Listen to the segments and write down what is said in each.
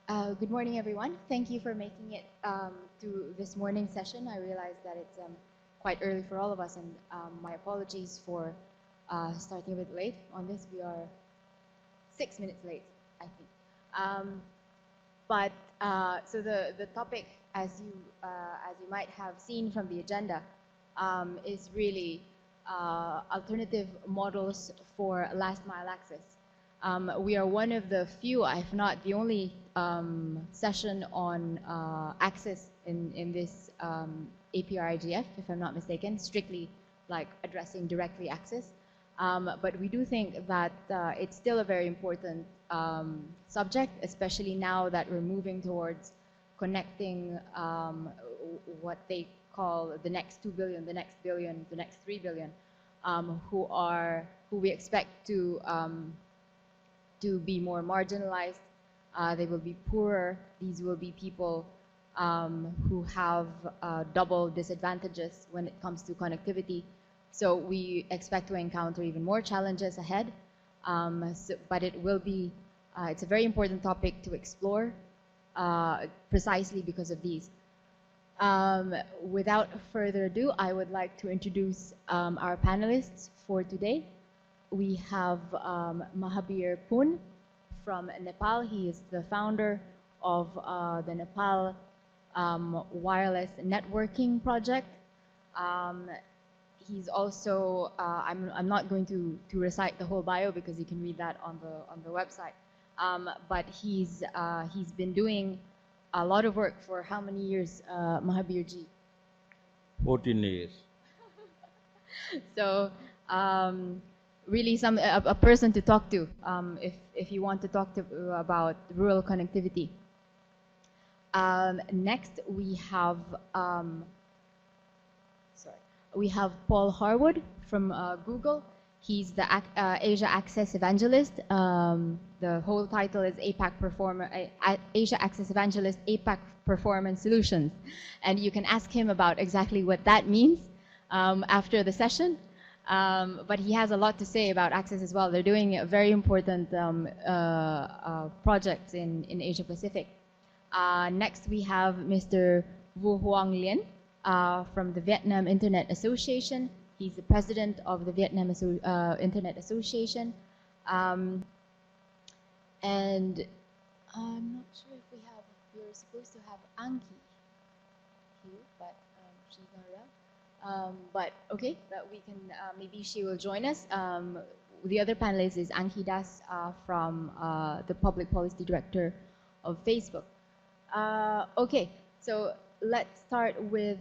Good morning, everyone. Thank you for making it to this morning's session. I realize that it's quite early for all of us, and my apologies for starting a bit late on this. We are 6 minutes late, I think. So the topic, as you might have seen from the agenda, is really alternative models for last mile access. We are one of the few, if not the only, session on access in this APrIGF, if I'm not mistaken, strictly like addressing directly access. But we do think that it's still a very important subject, especially now that we're moving towards connecting what they call the next 2 billion, the next billion, the next 3 billion, who we expect to be more marginalized. They will be poorer. These will be people who have double disadvantages when it comes to connectivity. So we expect to encounter even more challenges ahead. But it will be, it's a very important topic to explore precisely because of these. Without further ado, I would like to introduce our panelists for today. We have Mahabir Pun from Nepal. He is the founder of the Nepal Wireless Networking Project. He's also, I'm not going to recite the whole bio because you can read that on the website. But he's been doing a lot of work for how many years, Mahabir ji? 14 years. So. Really a person to talk to if you want to talk about rural connectivity. Next we have Paul Harwood from Google. He's the Asia Access Evangelist. The whole title is Asia Access Evangelist, APAC Performance Solutions. And you can ask him about exactly what that means after the session. But he has a lot to say about access as well. They're doing a very important projects in Asia Pacific. Next we have Mr. Vu Hoang Lien from the Vietnam Internet Association. He's the president of the Vietnam Internet Association. And I'm not sure if we're supposed to have Anki here, but she's not around. But okay, that we can, maybe she will join us. The other panelist is Anki Das from the Public Policy Director of Facebook. Okay, so let's start with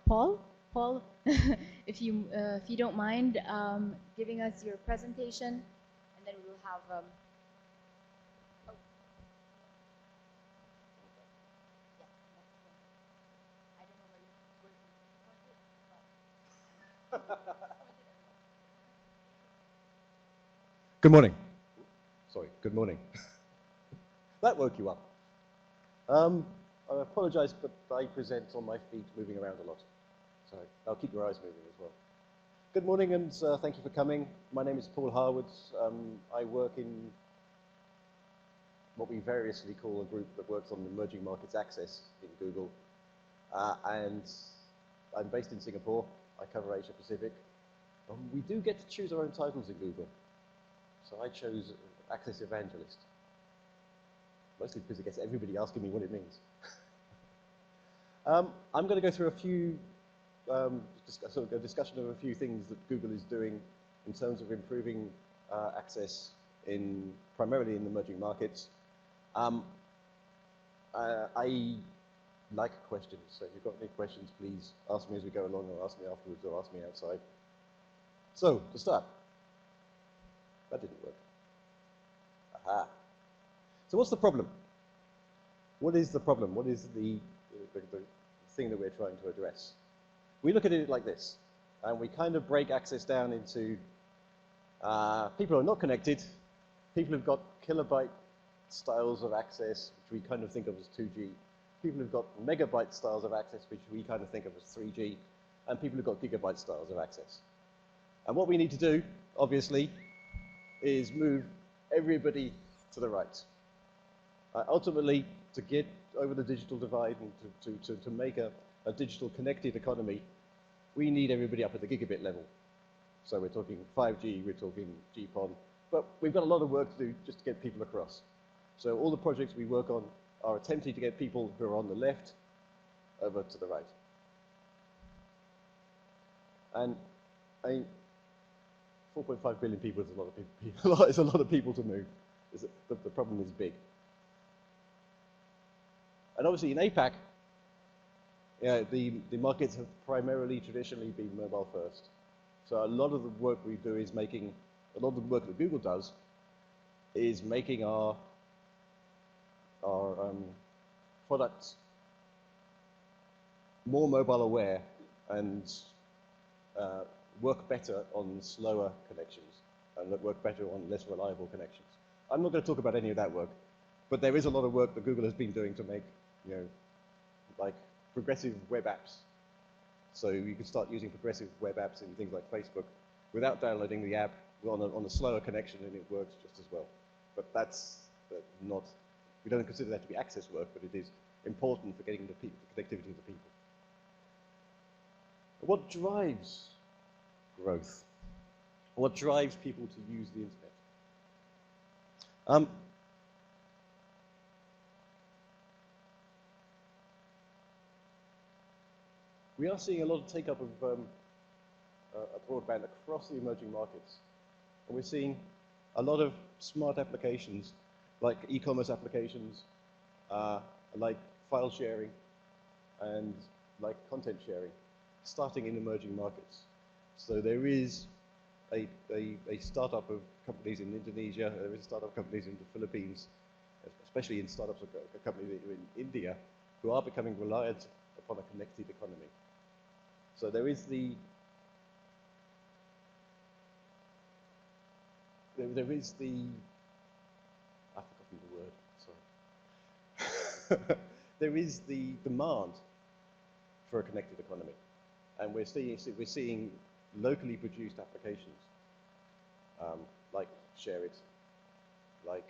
Paul. Paul, if you don't mind giving us your presentation, and then we'll have. Good morning. Sorry, good morning. That woke you up. I apologize, but I present on my feet moving around a lot. So I'll keep your eyes moving as well. Good morning, and thank you for coming. My name is Paul Harwood. I work in what we variously call a group that works on emerging markets access in Google. And I'm based in Singapore. I cover Asia Pacific. We do get to choose our own titles in Google. So I chose Access Evangelist, mostly because it gets everybody asking me what it means. I'm going to go through a few, sort of a discussion of a few things that Google is doing in terms of improving access primarily in emerging markets. I like questions, so if you've got any questions, please ask me as we go along, or ask me afterwards, or ask me outside. So, to start. That didn't work. Aha. So what's the problem? What is the problem? What is the thing that we're trying to address? We look at it like this, and we kind of break access down into people who are not connected, people who've got kilobyte styles of access, which we kind of think of as 2G, people who've got megabyte styles of access, which we kind of think of as 3G, and people who've got gigabyte styles of access. And what we need to do, obviously, is move everybody to the right. Ultimately, to get over the digital divide and to make a digital connected economy, we need everybody up at the gigabit level. So we're talking 5G, we're talking GPON, but we've got a lot of work to do just to get people across. So all the projects we work on are attempting to get people who are on the left over to the right. And I mean, 4.5 billion people is a lot of people. It's a lot of people to move. The problem is big. And obviously in APAC, the markets have primarily traditionally been mobile first. So a lot of the work we do is making, a lot of the work that Google does is making our products more mobile aware and work better on slower connections and work better on less reliable connections. I'm not going to talk about any of that work, but there is a lot of work that Google has been doing to make, like progressive web apps. So you can start using progressive web apps in things like Facebook without downloading the app on a slower connection, and it works just as well. But that's not, we don't consider that to be access work, but it is important for getting the connectivity to the people. What drives growth? What drives people to use the internet? We are seeing a lot of take-up of broadband across the emerging markets. And we're seeing a lot of smart applications, like e-commerce applications, like file sharing, and like content sharing, starting in emerging markets. So there is a startup of companies in Indonesia, there is a startup of companies in the Philippines, especially in startups of companies in India, who are becoming reliant upon a connected economy. So there is the I've forgotten the word, sorry. There is the demand for a connected economy. And we're seeing locally produced applications, like ShareIt, like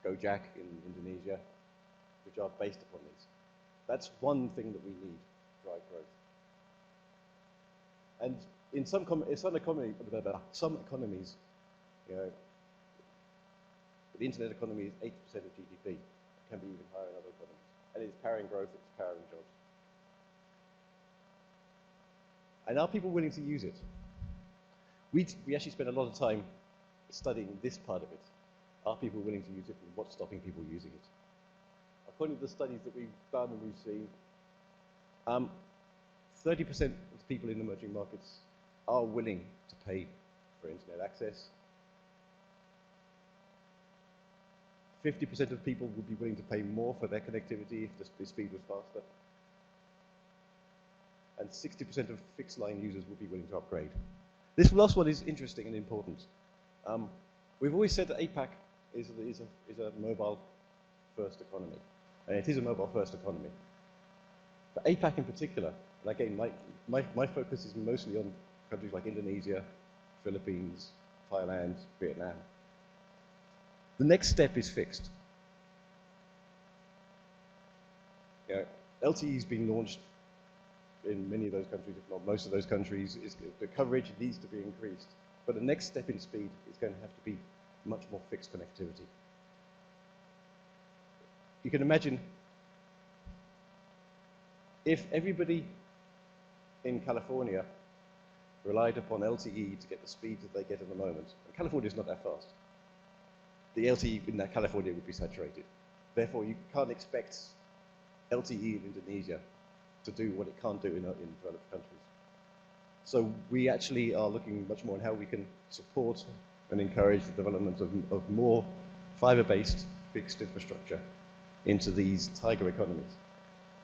Gojek in Indonesia, which are based upon these. That's one thing that we need to drive growth. And in some economies, the internet economy is 80% of GDP. It can be even higher in other economies. And it's powering growth, it's powering jobs. And are people willing to use it? We actually spend a lot of time studying this part of it. Are people willing to use it, and what's stopping people using it? According to the studies that we've done and we've seen, 30% of people in emerging markets are willing to pay for internet access. 50% of people would be willing to pay more for their connectivity if the speed was faster. And 60% of fixed line users would be willing to upgrade. This last one is interesting and important. We've always said that APAC is a mobile-first economy. And it is a mobile-first economy. But APAC in particular, and again, my focus is mostly on countries like Indonesia, Philippines, Thailand, Vietnam. The next step is fixed. LTE has been launched in many of those countries, if not most of those countries. The coverage needs to be increased. But the next step in speed is going to have to be much more fixed connectivity. You can imagine if everybody in California relied upon LTE to get the speed that they get at the moment. And California is not that fast. The LTE in California would be saturated. Therefore, you can't expect LTE in Indonesia to do what it can't do in developed countries. So we actually are looking much more on how we can support and encourage the development of more fiber-based fixed infrastructure into these tiger economies,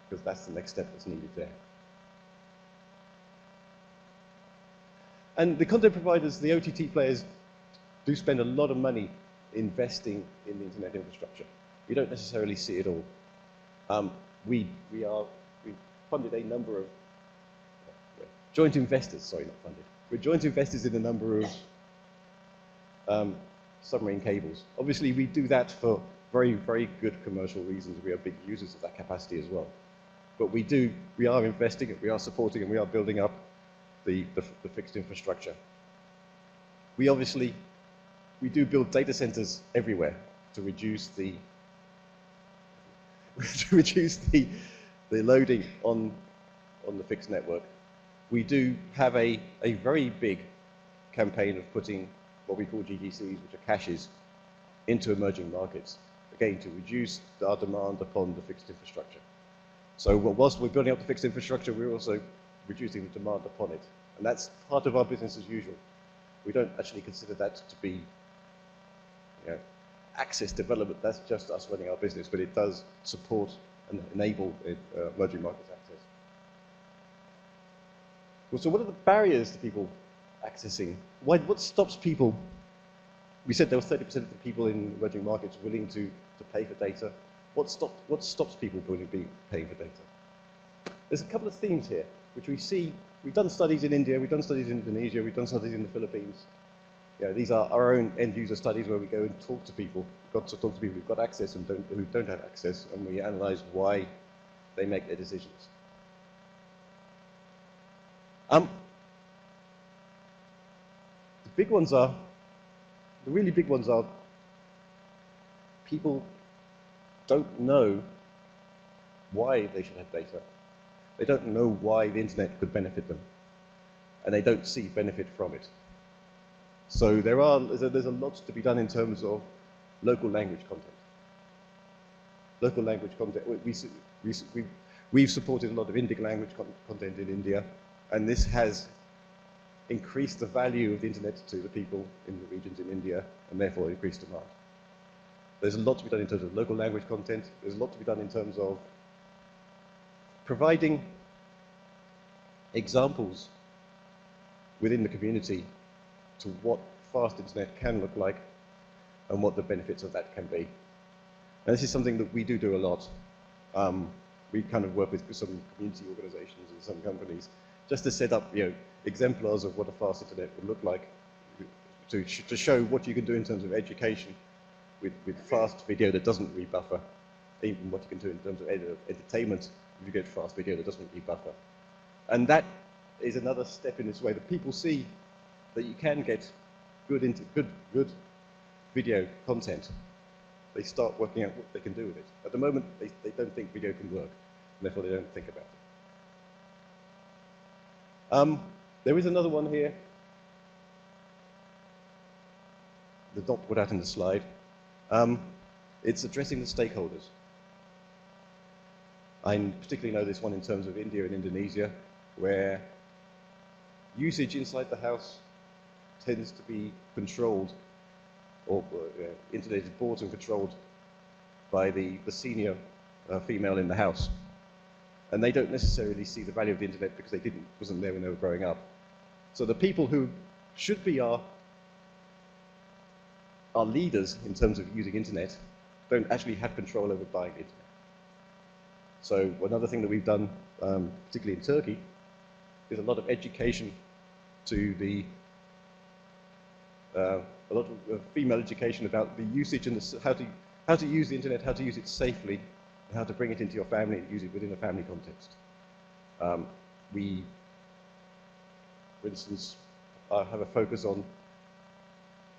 because that's the next step that's needed there. And the content providers, the OTT players, do spend a lot of money investing in the internet infrastructure. We don't necessarily see it all. We've funded a number of joint investors, sorry, not funded. We're joint investors in a number of submarine cables. Obviously, we do that for very, very good commercial reasons. We are big users of that capacity as well. But we are investing, we are supporting, and we are building up the fixed infrastructure. We do build data centers everywhere to reduce the loading on the fixed network. We do have a very big campaign of putting what we call GGCs, which are caches, into emerging markets, again, to reduce our demand upon the fixed infrastructure. So whilst we're building up the fixed infrastructure, we're also reducing the demand upon it. And that's part of our business as usual. We don't actually consider that to be access development. That's just us running our business, but it does support and enable emerging markets access. Well, so what are the barriers to people accessing? What stops people? We said there was 30% of the people in emerging markets willing to pay for data. What stops people paying for data? There's a couple of themes here, which we see. We've done studies in India, we've done studies in Indonesia, we've done studies in the Philippines. These are our own end-user studies where we go and talk to people. We've got to talk to people who've got access and who don't have access, and we analyze why they make their decisions. The really big ones are people don't know why they should have data. They don't know why the internet could benefit them, and they don't see benefit from it. So there's a lot to be done in terms of local language content. Local language content. We've supported a lot of Indic language content in India, and this has increased the value of the internet to the people in the regions in India, and therefore increased demand. There's a lot to be done in terms of local language content. There's a lot to be done in terms of providing examples within the community to what fast internet can look like and what the benefits of that can be. And this is something that we do a lot. We kind of work with some community organizations and some companies just to set up exemplars of what a fast internet would look like, to show what you can do in terms of education with fast video that doesn't rebuffer, even what you can do in terms of entertainment if you get fast video that doesn't rebuffer. And that is another step in this way, that people see that you can get good video content. They start working out what they can do with it. At the moment, they don't think video can work, and therefore they don't think about it. There is another one here. The dot put out in the slide. It's addressing the stakeholders. I particularly know this one in terms of India and Indonesia, where usage inside the house tends to be controlled, or internet is bought and controlled by the senior female in the house. And they don't necessarily see the value of the internet because wasn't there when they were growing up. So the people who should be our leaders in terms of using internet don't actually have control over buying the internet. So another thing that we've done, particularly in Turkey, is a lot of education to a lot of female education about the usage and how to use the internet, how to use it safely, and how to bring it into your family and use it within a family context. We, for instance, have a focus on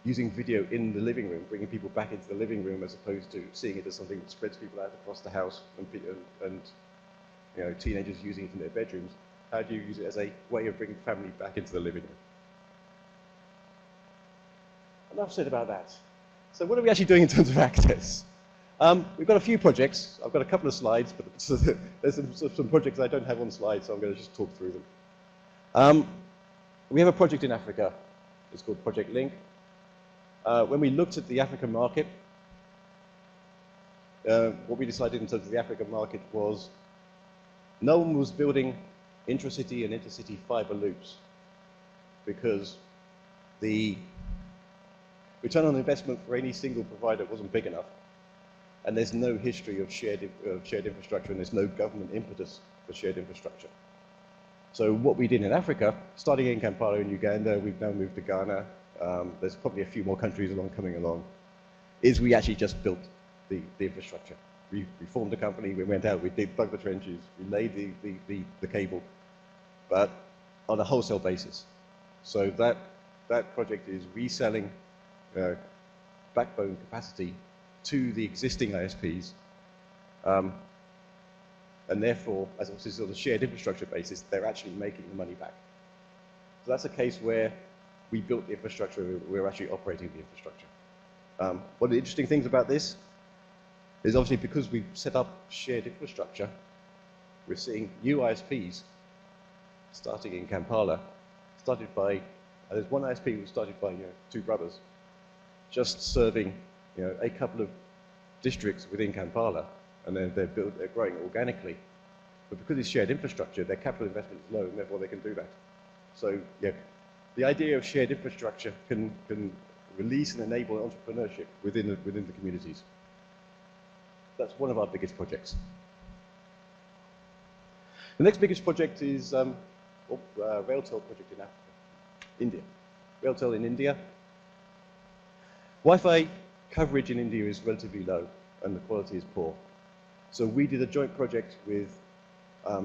using video in the living room, bringing people back into the living room as opposed to seeing it as something that spreads people out across the house and teenagers using it in their bedrooms. How do you use it as a way of bringing family back into the living room? Enough said about that. So what are we actually doing in terms of access? We've got a few projects. I've got a couple of slides, but there's some projects I don't have on slides, so I'm going to just talk through them. We have a project in Africa. It's called Project Link. When we looked at the African market, what we decided in terms of the African market was no one was building intracity and intercity fiber loops because the return on investment for any single provider wasn't big enough, and there's no history of shared infrastructure, and there's no government impetus for shared infrastructure. So what we did in Africa, starting in Kampala in Uganda, we've now moved to Ghana, there's probably a few more countries coming along, is we actually just built the infrastructure. We formed a company, we went out, we dug the trenches, we laid the cable, but on a wholesale basis. So that project is reselling backbone capacity to the existing ISPs, and therefore, as this is on a shared infrastructure basis, they're actually making the money back. So that's a case where we built the infrastructure, we're actually operating the infrastructure. One of the interesting things about this is obviously because we've set up shared infrastructure, we're seeing new ISPs starting in Kampala, started by, there's one ISP who started by two brothers, just serving a couple of districts within Kampala, and then they're growing organically. But because it's shared infrastructure, their capital investment is low, and therefore they can do that. So yeah, the idea of shared infrastructure can release and enable entrepreneurship within the communities. That's one of our biggest projects. The next biggest project is Railtel project in Africa, India. Railtel in India. Wi-Fi coverage in India is relatively low, and the quality is poor. So we did a joint project with a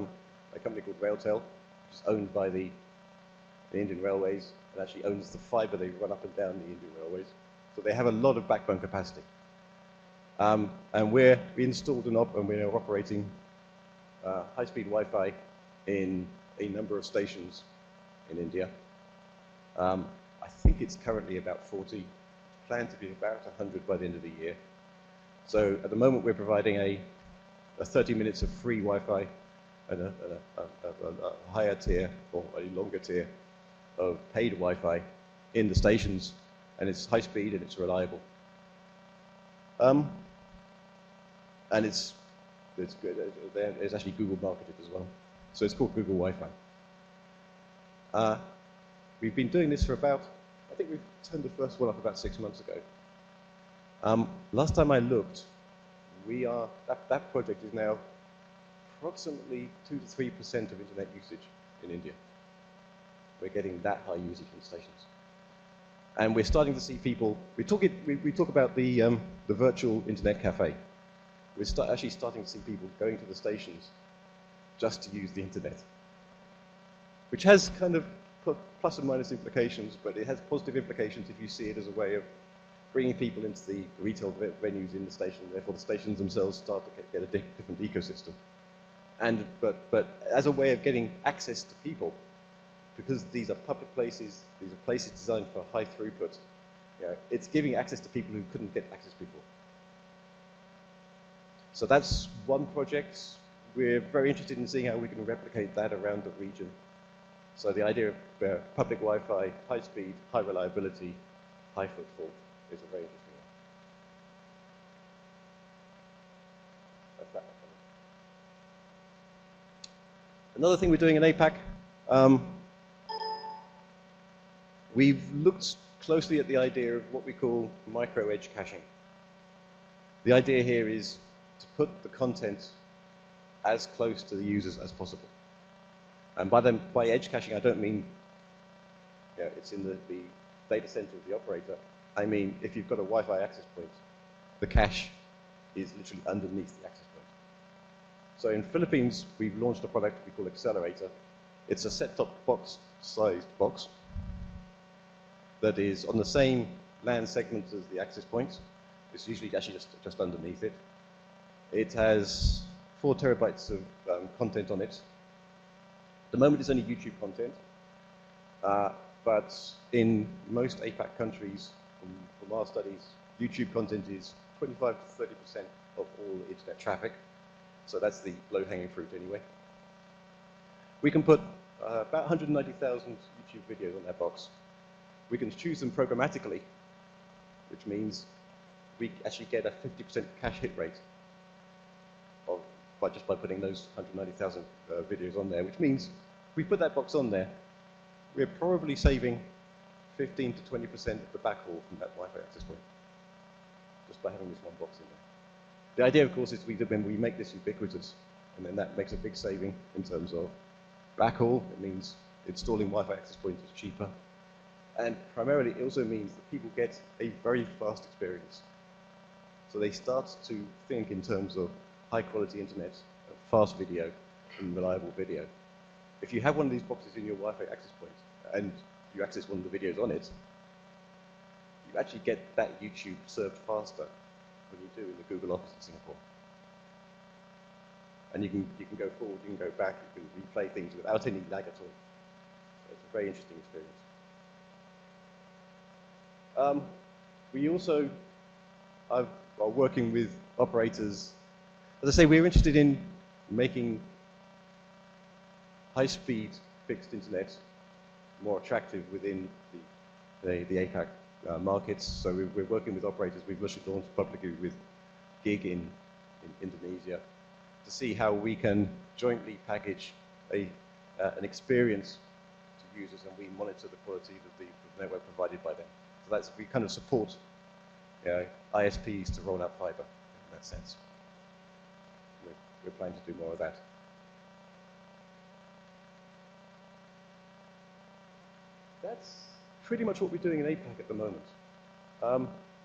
company called Railtel, which is owned by the Indian Railways, and actually owns the fiber they run up and down the Indian Railways. So they have a lot of backbone capacity. And we installed and we're operating high-speed Wi-Fi in a number of stations in India. I think it's currently about 40, planned to be about 100 by the end of the year. So at the moment we're providing a 30 minutes of free Wi-Fi and a higher tier or a longer tier of paid Wi-Fi in the stations, and it's high speed and it's reliable. And it's good. It's actually Google marketed as well. So it's called Google Wi-Fi. We've been doing this for I think we've turned the first one up about 6 months ago. Last time I looked, that project is now approximately 2 to 3% of internet usage in India. We're getting that high usage in stations. And we're starting to see people, we talk about the virtual internet cafe. We're actually starting to see people going to the stations just to use the internet, which has kind of plus and minus implications, but it has positive implications if you see it as a way of bringing people into the retail venues in the station. Therefore, the stations themselves start to get a different ecosystem. But as a way of getting access to people, because these are public places, these are places designed for high throughput, it's giving access to people who couldn't get access before. So that's one project. We're very interested in seeing how we can replicate that around the region. So the idea of public Wi-Fi, high speed, high reliability, high footfall is a very interesting one. That's that one. Another thing we're doing in APAC, we've looked closely at the idea of what we call micro-edge caching. The idea here is to put the content as close to the users as possible. And by edge caching, I don't mean it's in the data center of the operator. I mean, if you've got a Wi-Fi access point, the cache is literally underneath the access point. So in Philippines, we've launched a product we call Accelerator. It's a set-top box-sized box that is on the same LAN segment as the access point. It's usually actually just underneath it. It has 4 terabytes of content on it. At the moment, it's only YouTube content. But in most APAC countries, from our studies, YouTube content is 25 to 30% of all internet traffic. So that's the low-hanging fruit anyway. We can put about 190,000 YouTube videos on that box. We can choose them programmatically, which means we actually get a 50% cache hit rate just by putting those 190,000 videos on there, which means if we put that box on there, we're probably saving 15 to 20% of the backhaul from that Wi-Fi access point, just by having this one box in there. The idea, of course, is when we make this ubiquitous, and then that makes a big saving in terms of backhaul. It means installing Wi-Fi access points is cheaper. And primarily, it also means that people get a very fast experience. So they start to think in terms of high-quality internet, fast video, and reliable video. If you have one of these boxes in your Wi-Fi access point, and you access one of the videos on it, you actually get that YouTube served faster than you do in the Google office in Singapore. And you can go forward, you can go back, you can replay things without any lag at all. So it's a very interesting experience. We also are working with operators. As I say, we're interested in making high-speed fixed internet more attractive within the APAC markets. So we're working with operators. We've just launched publicly with Gig in Indonesia to see how we can jointly package an experience to users, and we monitor the quality of the network provided by them. So we kind of support ISPs to roll out fiber in that sense. We're planning to do more of that. That's pretty much what we're doing in APAC at the moment.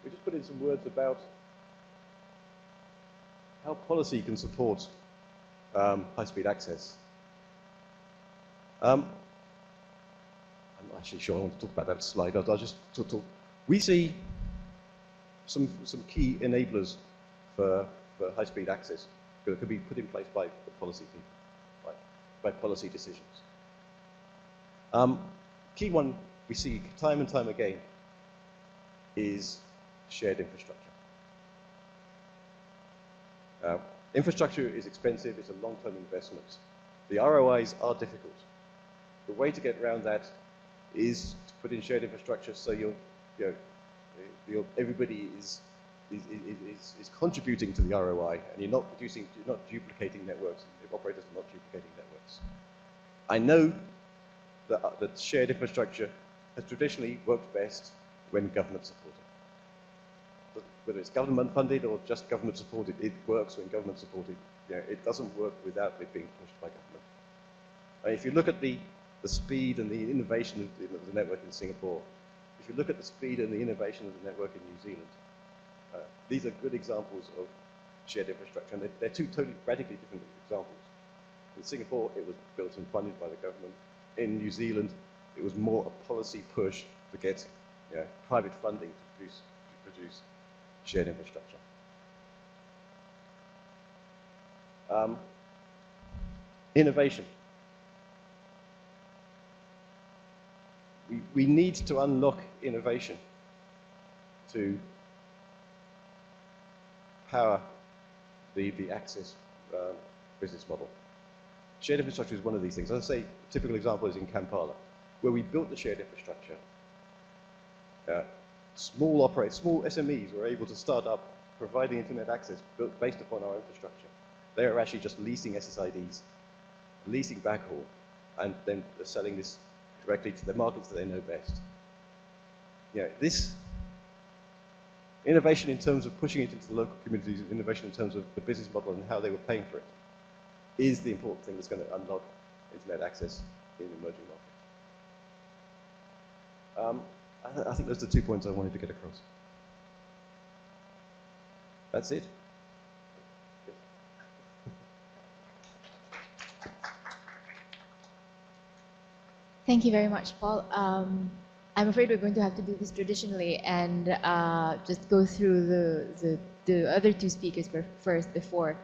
We just put in some words about how policy can support high-speed access. I'm not actually sure I want to talk about that slide. I'll just talk. We see some key enablers for high-speed access that could be put in place by the policy people, by policy decisions. Key one we see time and time again is shared infrastructure. Infrastructure is expensive, it's a long-term investment. The ROIs are difficult. The way to get around that is to put in shared infrastructure so everybody is contributing to the ROI, and you're not duplicating networks. If operators are not duplicating networks. I know that shared infrastructure has traditionally worked best when government supported. Whether it's government funded or just government supported, it works when government supported. It doesn't work without it being pushed by government. And if you look at the speed and the innovation of the network in Singapore, if you look at the speed and the innovation of the network in New Zealand, these are good examples of shared infrastructure, and they're two totally radically different examples. In Singapore, it was built and funded by the government. In New Zealand, it was more a policy push to get private funding to produce shared infrastructure. Innovation. We need to unlock innovation to power the access business model. Shared infrastructure is one of these things. As I say, a typical example is in Kampala, where we built the shared infrastructure. Small SMEs were able to start up providing internet access based upon our infrastructure. They are actually just leasing SSIDs, leasing backhaul, and then selling this directly to the markets that they know best. This innovation in terms of pushing it into the local communities, innovation in terms of the business model and how they were paying for it, is the important thing that's going to unlock internet access in emerging markets. I think those are the 2 points I wanted to get across. That's it. Thank you very much, Paul. I'm afraid we're going to have to do this traditionally and just go through the other two speakers first before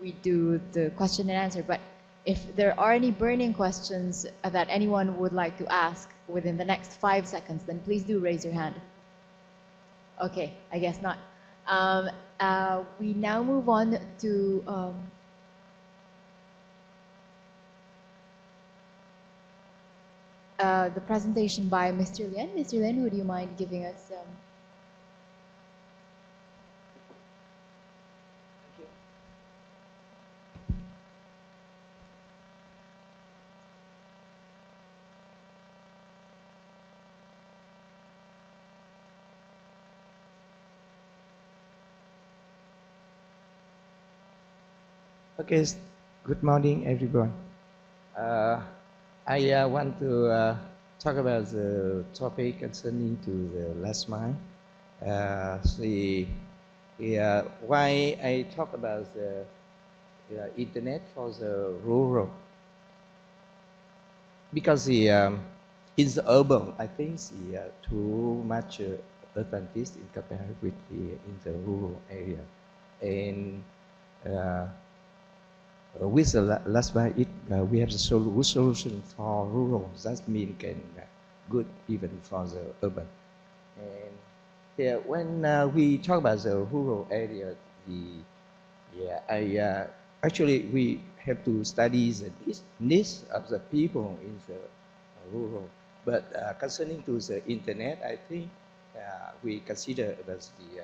we do the question and answer. But if there are any burning questions that anyone would like to ask within the next 5 seconds, then please do raise your hand. Okay, I guess not. We now move on to the presentation by Mr. Lien. Mr. Lien, would you mind giving us Okay, good morning, everyone. I want to talk about the topic concerning to the last mile. Why I talk about the internet for the rural? Because in the urban, I think too much advantage in compared with in the rural area, and with the last mile, we have the solution for rural. That means can good even for the urban. And yeah, when we talk about the rural area, actually we have to study the needs of the people in the rural. But concerning to the internet, I think we consider as the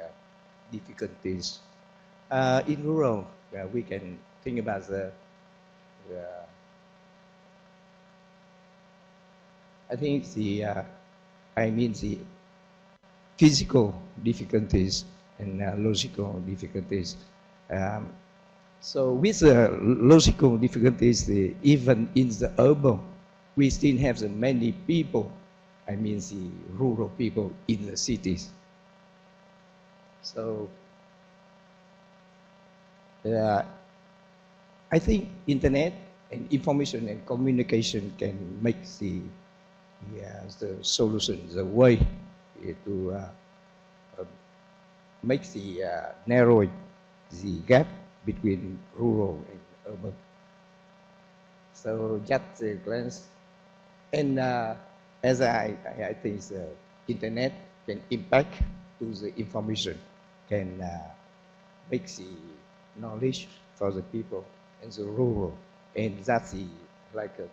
difficulties. In rural, we can think about I think the physical difficulties and logical difficulties. So with the logical difficulties, even in the urban, we still have the many people, I mean the rural people in the cities. So I think internet and information and communication can make the solution, the way to make the narrowing the gap between rural and urban. So just a glance, and as I think the internet can impact to the information, can make the knowledge for the people in the rural, and that's like a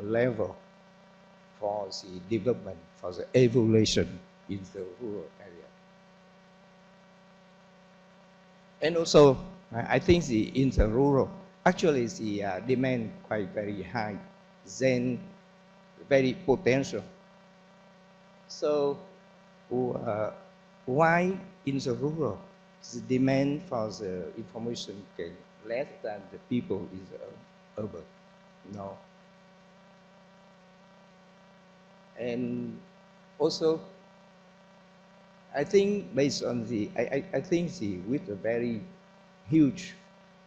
level for the development, for the evolution in the rural area. And also, I think in the rural, actually the demand quite very high, then very potential. So why in the rural, the demand for the information can less than the people in the urban? No. And also, I think based on I think with a very huge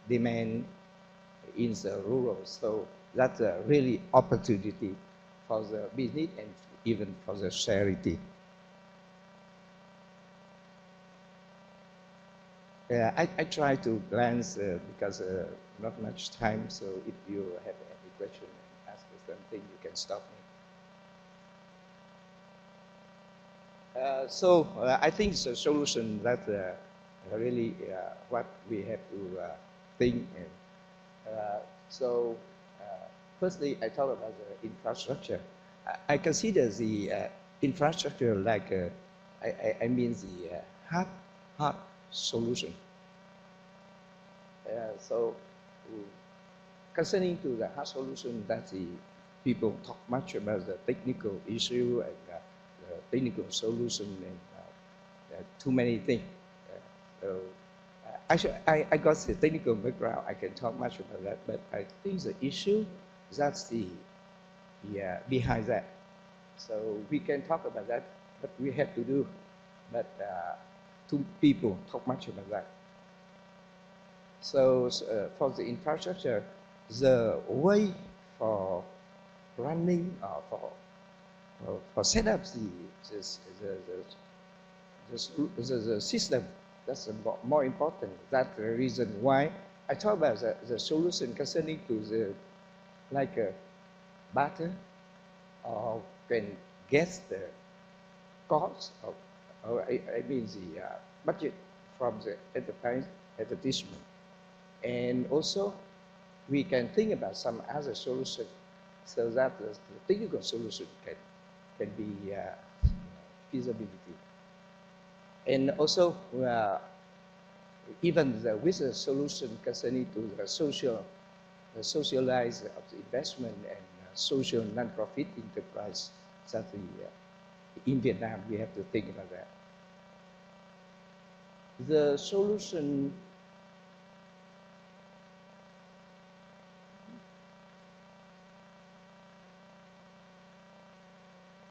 demand in the rural, so that's a really opportunity for the business and even for the charity. I try to glance because not much time, so if you have any question, ask me something, you can stop me. I think the solution that really what we have to think. Firstly, I talk about the infrastructure. I consider the infrastructure like I mean the hard solution. Concerning to the hard solution, that the people talk much about the technical issue and the technical solution and too many things. Actually, I got the technical background. I can talk much about that, but I think the issue that's the behind that. So we can talk about that, but we have to do. But two people talk much about that. So for the infrastructure, the way for running for set up the system, that's more important. That's the reason why I talk about the solution concerning to the like a barter or can guess the cost of, or I mean the budget from the enterprise advertisement. And also, we can think about some other solution so that the technical solution can be feasibility. And also, even with the solution concerning to the socialize of the investment and social non-profit enterprise, that in Vietnam we have to think about that. The solution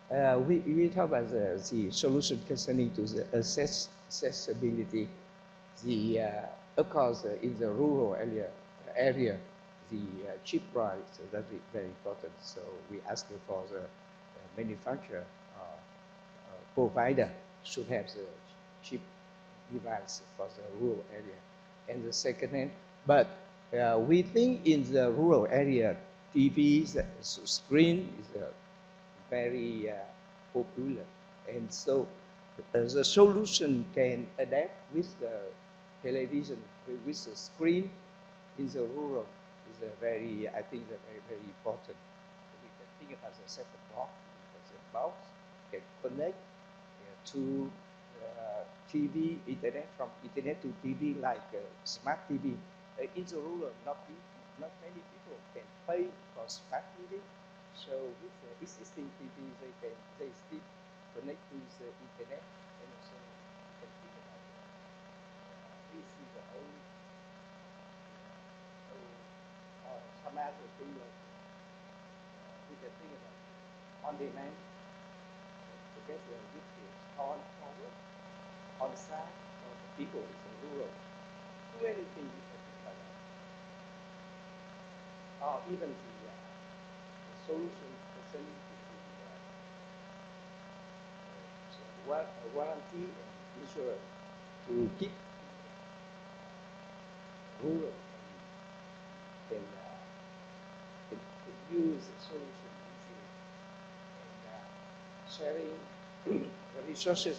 We talk about the solution concerning to the accessibility. Of course, in the rural area, the cheap price is very important. So we ask for the manufacturer provider should have the cheap device for the rural area. And the second hand, but we think in the rural area, TV screen is very popular. And so the solution can adapt with the television, with the screen in the rural is I think, very important. We can think about the set-top box, because the box can connect to TV, internet, from internet to TV, like smart TV. In the rural, not many people can pay for smart TV. So with the existing TV, they still connect to the internet, and also you can think about this is the only some other thing like we can think about on demand. Together with the forward, on site for the people in the rural. Do anything you can think about that. Or even the solution concerning the warranty and insurance to keep rural and use the solution easily, and sharing the resources.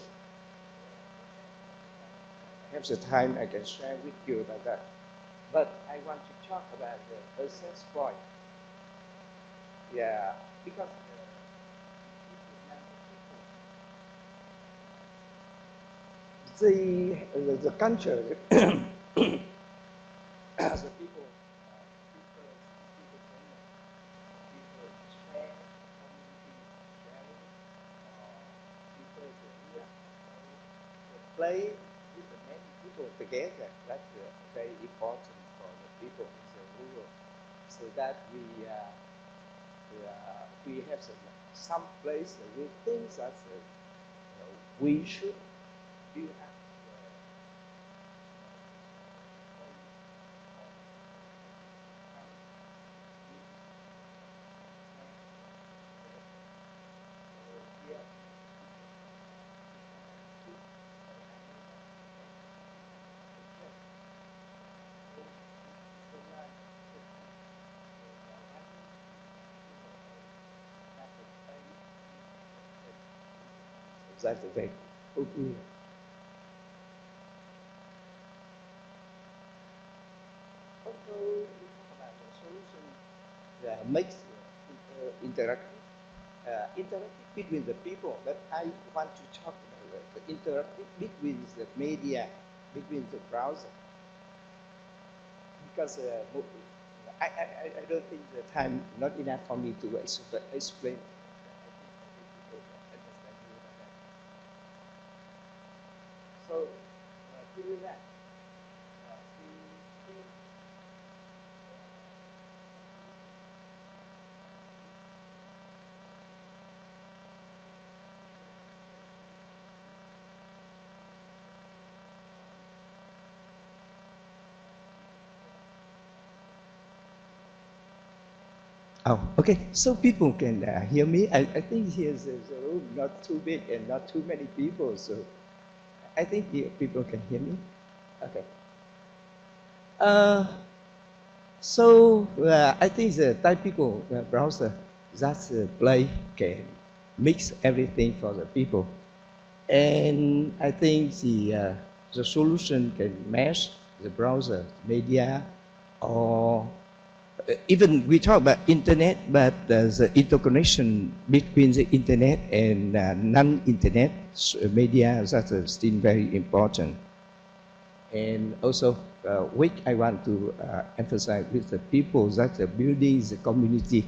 I have the time, I can share with you about that. But I want to talk about the access point. Yeah, because the culture, as the people play with the many people together. That's very important for the people in the rural, so that we have some place we think that we should build up. That's a very popular. Also, we talk about the solution that makes interactive between the people. But I want to talk about the interactive between the media, between the browser, because I don't think the time not enough for me to explain. So, doing that, oh, okay. So people can hear me. I think here's a room not too big and not too many people. So I think people can hear me. Okay. I think the typical browser that play can mix everything for the people, and I think the solution can mesh the browser, media, or even we talk about internet, but the interconnection between the internet and non-internet media, that is still very important. And also, which I want to emphasize with the people that are building the community,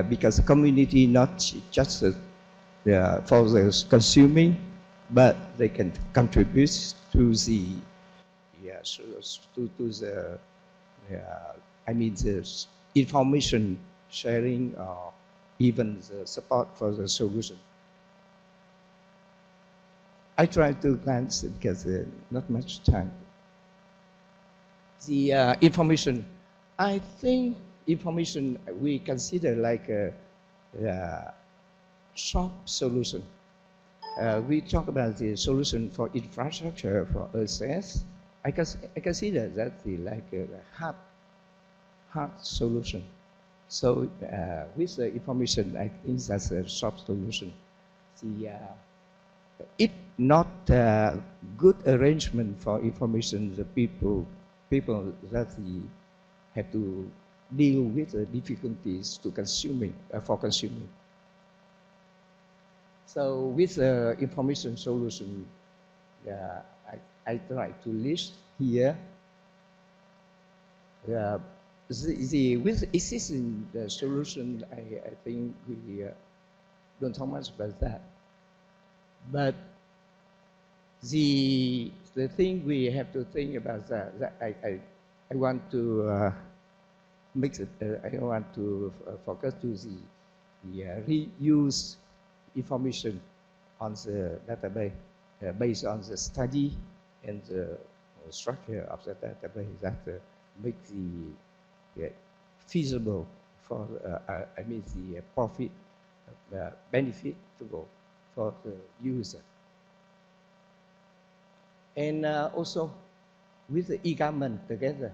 because the community not just for the consuming, but they can contribute to the the information sharing or even the support for the solution. I try to glance because not much time. The information, I think information we consider like a short solution. We talk about the solution for infrastructure, for access. I consider that like a hard solution. So with the information, I think that's a short solution. If not good arrangement for information, the people that have to deal with the difficulties to consuming for consuming. So with the information solution, I try to list here. With existing solution, I think we don't talk much about that. But the thing we have to think about that I want to mix it. I want to focus to the reuse information on the database based on the study and the structure of the database that make the feasible for I mean the profit benefitable for the user. And also with the e-government together,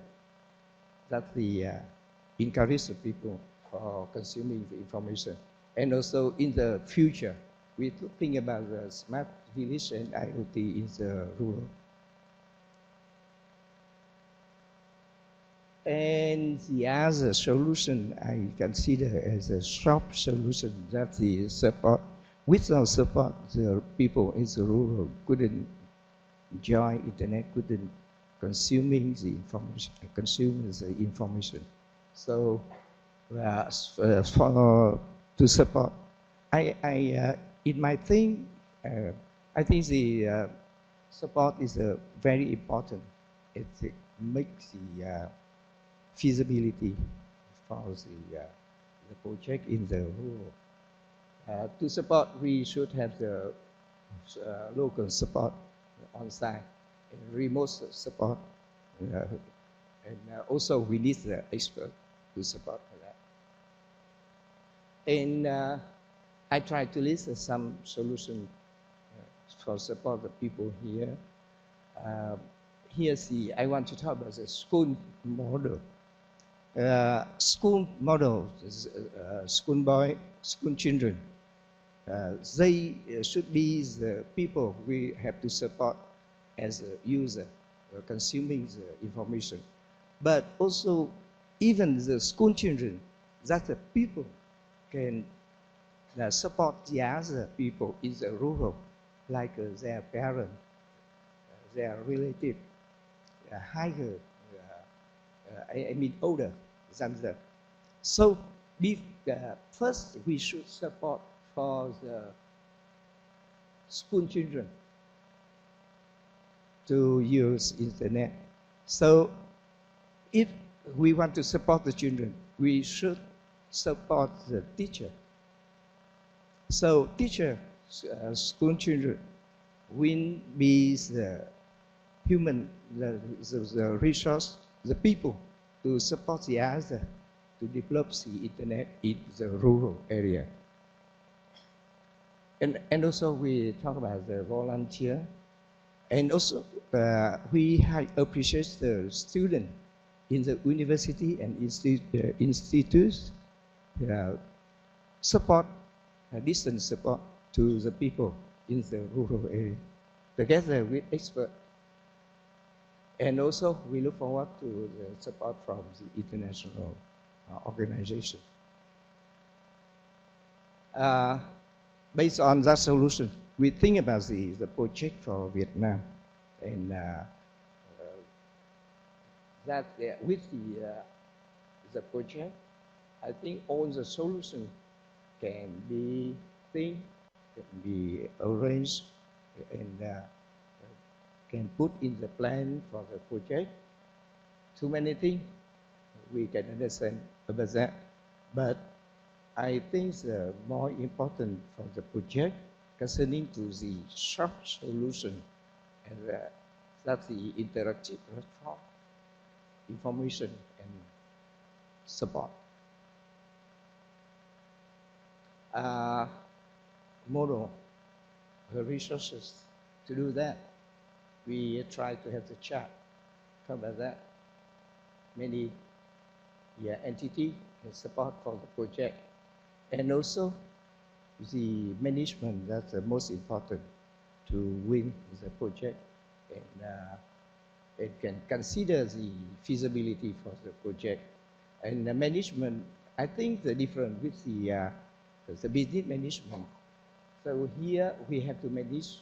that the encourage the people for consuming the information. And also in the future, we think about the smart village and IoT in the rural. And the other solution I consider as a short solution that the support, without support, the people in the rural couldn't enjoy internet, couldn't consuming the information, consume the information. So to support, in my thing, I think the support is very important. It makes the feasibility for the project in the rural. To support, we should have the local support on site, and remote support, and also we need the expert to support for that. And I try to list some solutions for support the people here. Here's I want to talk about the school model. School model, school children, they should be the people we have to support as a user, consuming the information. But also, even the school children, that the people can support the other people in the rural, like their parent, their relative, higher, I mean older than them. So first we should support for the school children to use internet. So if we want to support the children, we should support the teacher. So teacher, school children will be the human, the resource, the people to support the other to develop the internet in the rural area. And also we talk about the volunteer. And also we appreciate the student in the university and institutes support, distance support to the people in the rural area, together with experts. And also we look forward to the support from the international organization. Based on that solution, we think about the project for Vietnam, and that with the project, I think all the solutions can be think, can be arranged, and can put in the plan for the project. Too many things we can understand about that, but I think the more important for the project concerning to the short solution, and that's the interactive platform, information and support. Model resources to do that. We try to have the chart cover that. Many entity can support for the project, and also the management, that's the most important to win the project, and it can consider the feasibility for the project. And the management, I think the difference with the business management. So here we have to manage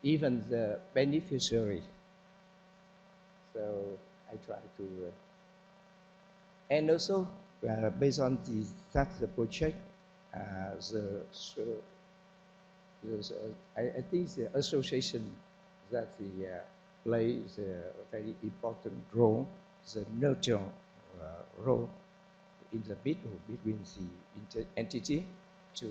even the beneficiary. So I try to, and also based on the project, I think the association that plays a very important role, the nurture role in the middle between the entity to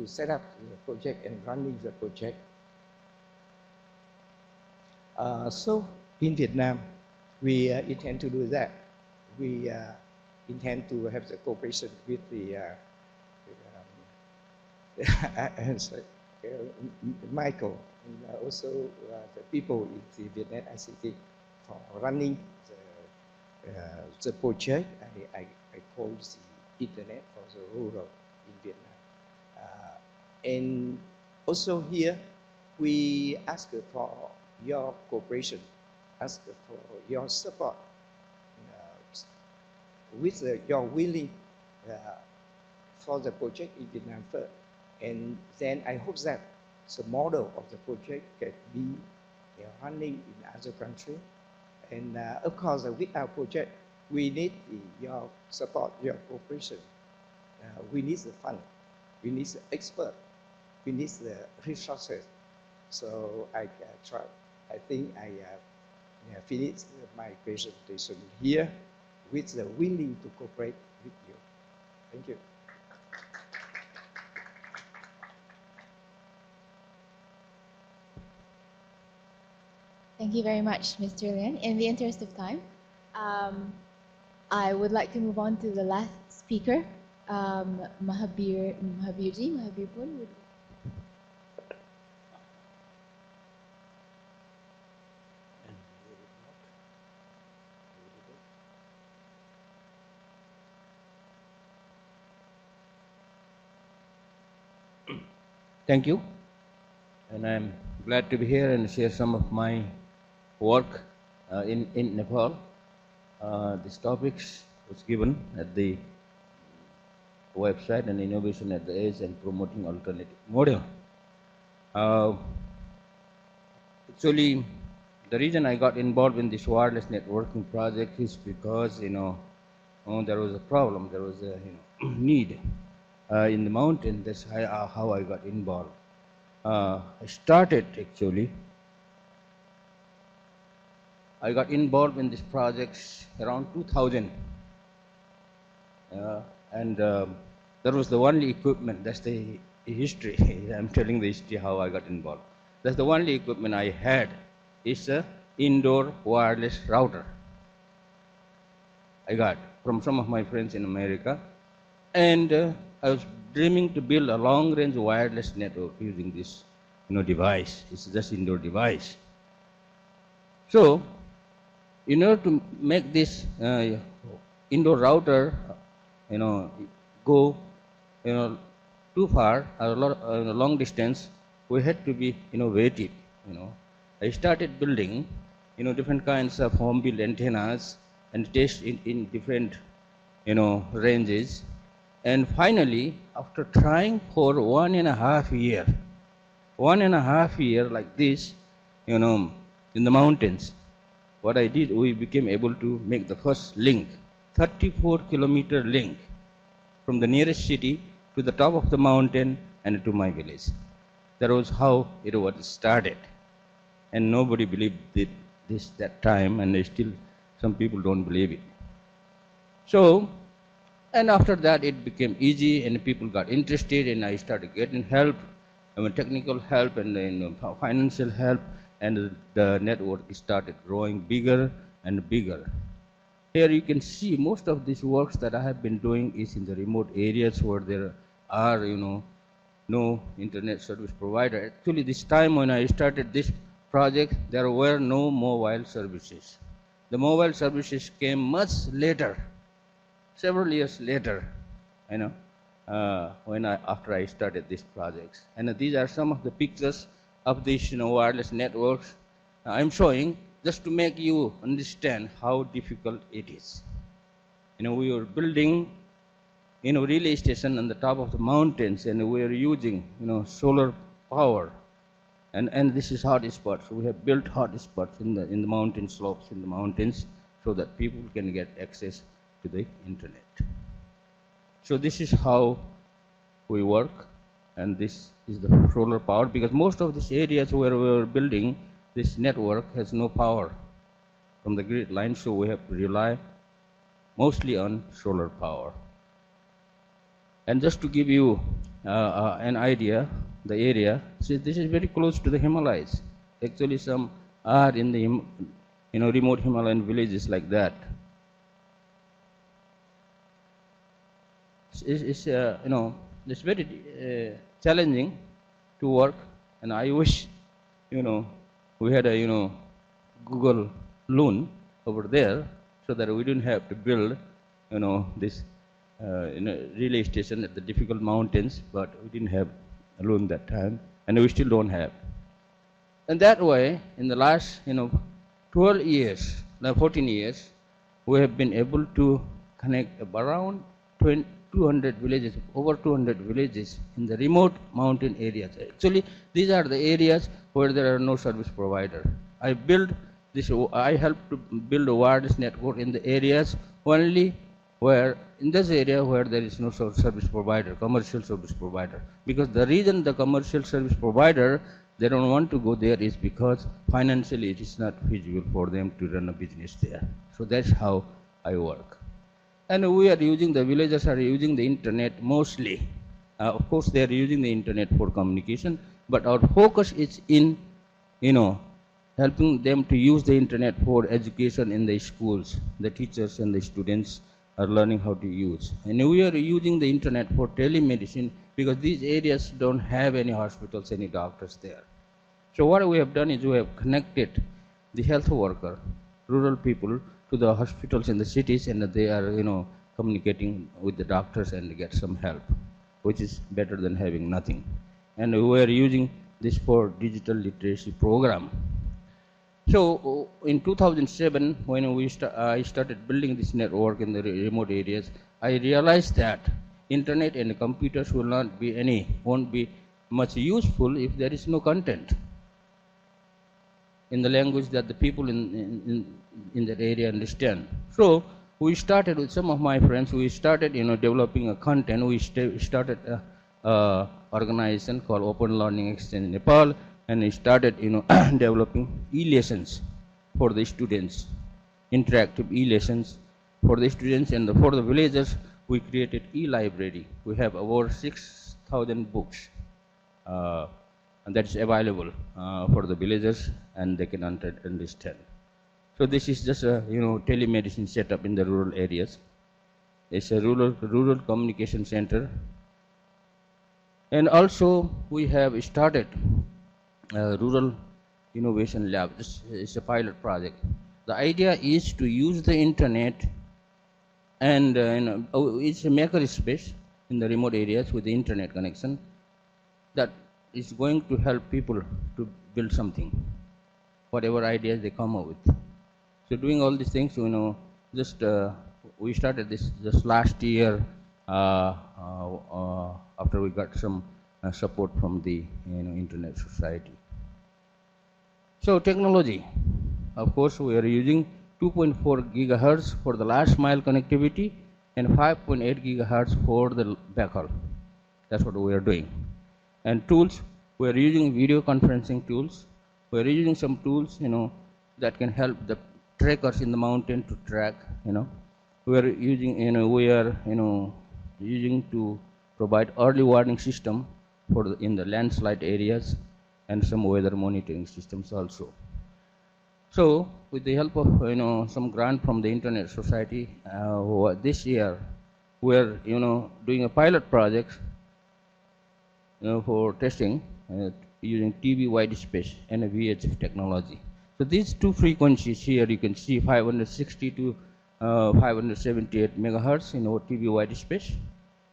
set up the project and running the project. So in Vietnam, we intend to do that. We intend to have the cooperation with the Michael, and also the people in the Vietnam ICT for running the project. I call the Internet for the rural in Vietnam. And also here, we ask for your cooperation, ask for your support with your willing for the project in Vietnam first. And then I hope that the model of the project can be running in other countries. And of course, with our project, we need your support, your cooperation. We need the fund, we need the expert, we need the resources. So I think I finished my presentation here with the willing to cooperate with you. Thank you. Thank you very much, Mr. Lian. In the interest of time, I would like to move on to the last speaker, Mahabir Pun. Thank you, and I'm glad to be here and share some of my work in Nepal. These topics was given at the website and innovation at the edge and promoting alternative model. Actually, the reason I got involved in this wireless networking project is because there was a problem, there was a need in the mountain. That's how I got involved. I got involved in this project around 2000, and that was the only equipment. That's the history. I'm telling the history how I got involved. That's the only equipment I had. It's a indoor wireless router. I got from some of my friends in America, and I was dreaming to build a long-range wireless network using this device. It's just indoor device. So in order to make this indoor router go too far or long distance, we had to be innovative. I started building different kinds of home built antennas and test in different ranges. And finally, after trying for 1.5 years like this, in the mountains, what I did, we became able to make the first link, 34-kilometer link from the nearest city to the top of the mountain and to my village. That was how it was started. And nobody believed it that time, and still some people don't believe it. So And after that, it became easy, and people got interested, and I started getting help, technical help, and financial help, and the network started growing bigger and bigger. Here you can see most of these works that I have been doing is in the remote areas where there are, no internet service provider. Actually, this time when I started this project, there were no mobile services. The mobile services came much later, several years later, after I started this project. And these are some of the pictures of these, wireless networks I'm showing just to make you understand how difficult it is. We were building, relay station on the top of the mountains, and we are using, solar power. And this is hotspots. We have built hotspots in the mountain slopes, in the mountains, so that people can get access to the internet. So this is how we work, and this is the solar power, because most of these areas where we are building this network has no power from the grid line, so we have to rely mostly on solar power. And just to give you an idea, the area, see, this is very close to the Himalayas. Actually, some are in the remote Himalayan villages like that. It's very challenging to work, and I wish we had a Google loon over there, so that we didn't have to build this relay station at the difficult mountains, but we didn't have a loan that time, and we still don't have. And that way, in the last 12 years, 14 years, we have been able to connect around 200 villages, over 200 villages in the remote mountain areas. Actually, these are the areas where there are no service provider. I helped to build a wireless network in the areas only where, in this area where there is no service provider, commercial service provider. Because the reason the commercial service provider, they don't want to go there is because financially it is not feasible for them to run a business there. So that's how I work. And the villagers are using the internet mostly. Of course, they are using the internet for communication, but our focus is in, helping them to use the internet for education in the schools. The teachers and the students are learning how to use. And we are using the internet for telemedicine because these areas don't have any hospitals, any doctors there. So what we have done is we have connected the health worker, rural people, to the hospitals in the cities, and they are, communicating with the doctors and get some help, which is better than having nothing. And we are using this for digital literacy program. So in 2007, when I started building this network in the remote areas, I realized that internet and computers won't be much useful if there is no content in the language that the people in that area understand. So we started with some of my friends. We started, developing a content. We started a organization called Open Learning Exchange Nepal, and we started, developing e-lessons for the students, interactive e-lessons for the students, and for the villagers. We created e-library. We have over 6,000 books. And that is available for the villagers, and they can understand. So this is just a telemedicine setup in the rural areas. It's a rural communication center, and also we have started a rural innovation lab. This is a pilot project. The idea is to use the internet, and it's a maker space in the remote areas with the internet connection that is going to help people to build something, whatever ideas they come up with. So doing all these things, we started this just last year after we got some support from the Internet Society. So technology, of course, we are using 2.4 gigahertz for the last mile connectivity and 5.8 gigahertz for the backhaul. That's what we are doing. And tools, we are using video conferencing tools. We are using some tools, that can help the trekkers in the mountain to track, We we are using, using to provide early warning system for in the landslide areas and some weather monitoring systems also. So, with the help of some grant from the Internet Society, this year we are doing a pilot project for testing using TV wide space and a VHF technology. So these two frequencies here you can see 560 to 578 megahertz in our TV wide space,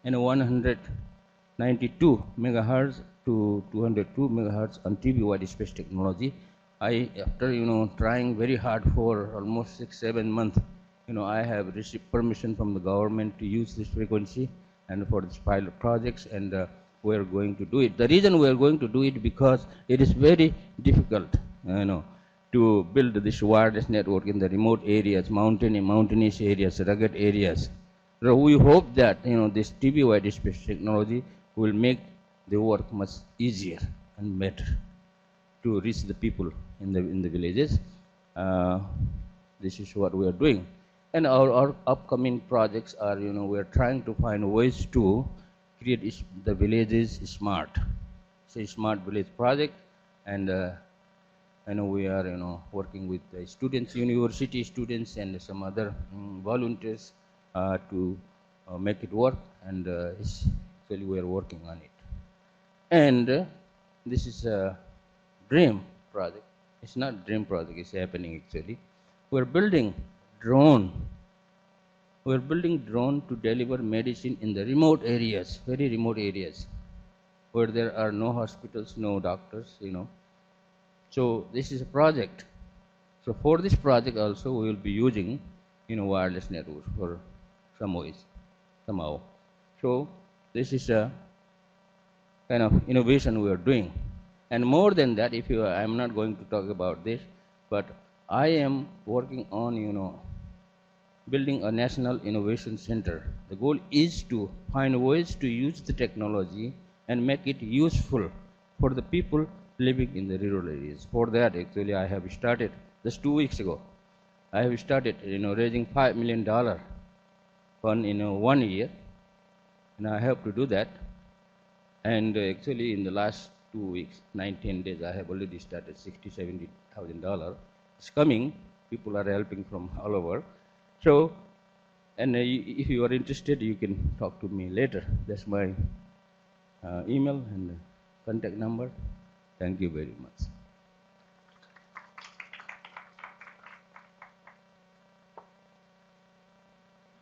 and 192 megahertz to 202 megahertz on TV wide space technology. After trying very hard for almost 6-7 months, I have received permission from the government to use this frequency and for this pilot projects, and we are going to do it. The reason we are going to do it because it is very difficult, to build this wireless network in the remote areas, mountainous areas, rugged areas. So we hope that this TV wide space technology will make the work much easier and better to reach the people in the villages. This is what we are doing, and our upcoming projects are we are trying to find ways to create the villages smart. It's a smart village project, and we are working with the students, university students, and some other volunteers to make it work, and actually we are working on it. And this is a dream project. It's not a dream project, it's happening actually. We're building drone. We're building drone to deliver medicine in the remote areas, very remote areas, where there are no hospitals, no doctors, So this is a project. So for this project also we will be using, wireless networks for some ways, somehow. So this is a kind of innovation we are doing. And more than that, I'm not going to talk about this, but I am working on, building a national innovation center. The goal is to find ways to use the technology and make it useful for the people living in the rural areas. For that, actually, I have started just 2 weeks ago. I have started, raising $5 million fund in 1 year, and I have to do that. And actually, in the last 2 weeks, 19 days, I have already started $60,000-$70,000. It's coming. People are helping from all over. So, and if you are interested, you can talk to me later. That's my email and contact number. Thank you very much.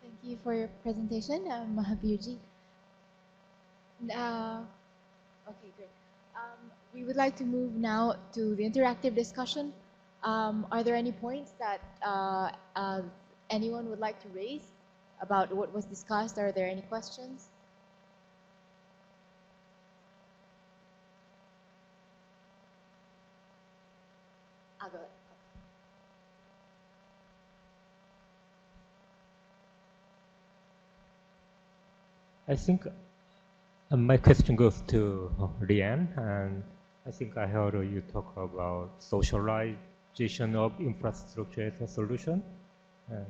Thank you for your presentation, Mahabirji. Okay, great. We would like to move now to the interactive discussion. Are there any points that anyone would like to raise about what was discussed? Are there any questions? I'll go. I think my question goes to Lian, and I think I heard you talk about socialization of infrastructure as a solution, and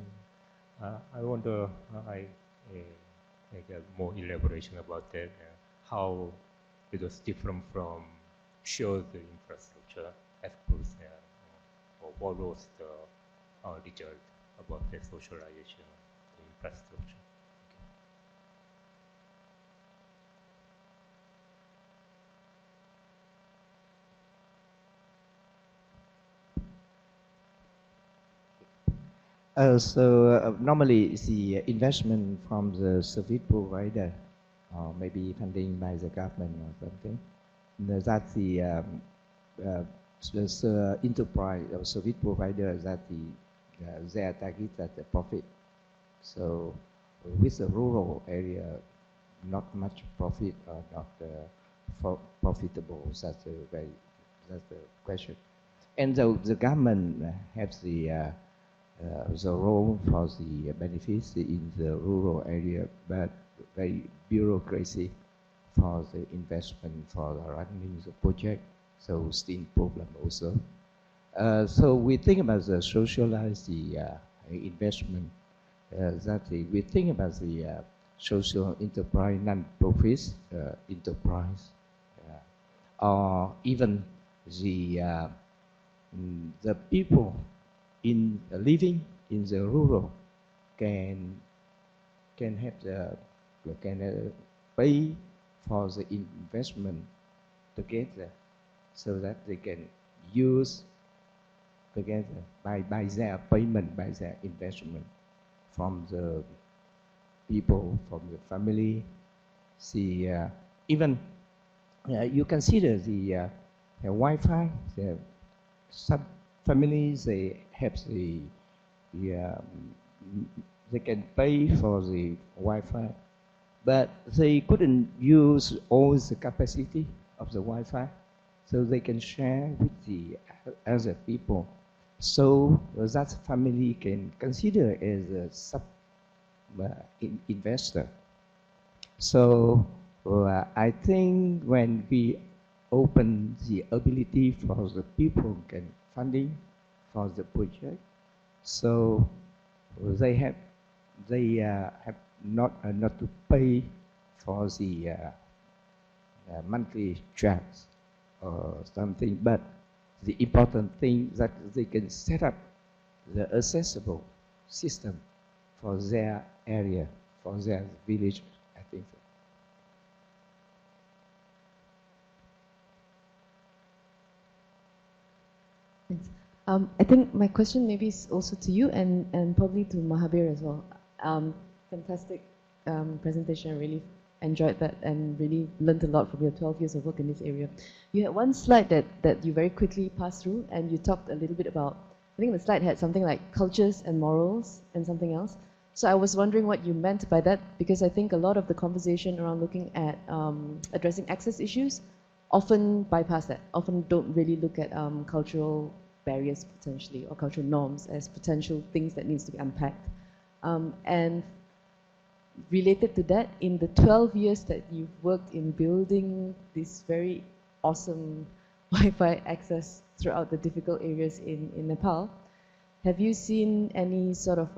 I wonder I get more elaboration about that. How it was different from shared infrastructure as opposed or what was the result about the socialization of the infrastructure. Normally the investment from the service provider, maybe funding by the government or something, that's the enterprise or service provider that their target at the profit. So with the rural area, not much profit or not profitable. That's the question. And the government has the role for the benefits in the rural area, but very bureaucracy for the investment for the running the project. So still problem also. So we think about the socialize the investment that we think about the social enterprise, non-profit enterprise, or even the people in living in the rural can have pay for the investment together, so that they can use together by their payment, by their investment from the people, from the family. See, even you consider the Wi-Fi. Some families, they have they can pay for the Wi-Fi, but they couldn't use all the capacity of the Wi-Fi, so they can share with the other people. So that family can consider as a sub investor. So I think when we open the ability for the people can funding for the project, so they have not to pay for the monthly charge or something, but the important thing that they can set up the accessible system for their area, for their village, I think so. Thanks. I think my question maybe is also to you and probably to Mahabir as well. Fantastic presentation. I really enjoyed that and really learned a lot from your 12 years of work in this area. You had one slide that you very quickly passed through, and you talked a little bit about, I think the slide had something like cultures and morals and something else. So I was wondering what you meant by that, because I think a lot of the conversation around looking at addressing access issues often bypass that, often don't really look at cultural barriers potentially, or cultural norms as potential things that needs to be unpacked. And related to that, in the 12 years that you've worked in building this very awesome Wi-Fi access throughout the difficult areas in Nepal, have you seen any sort of,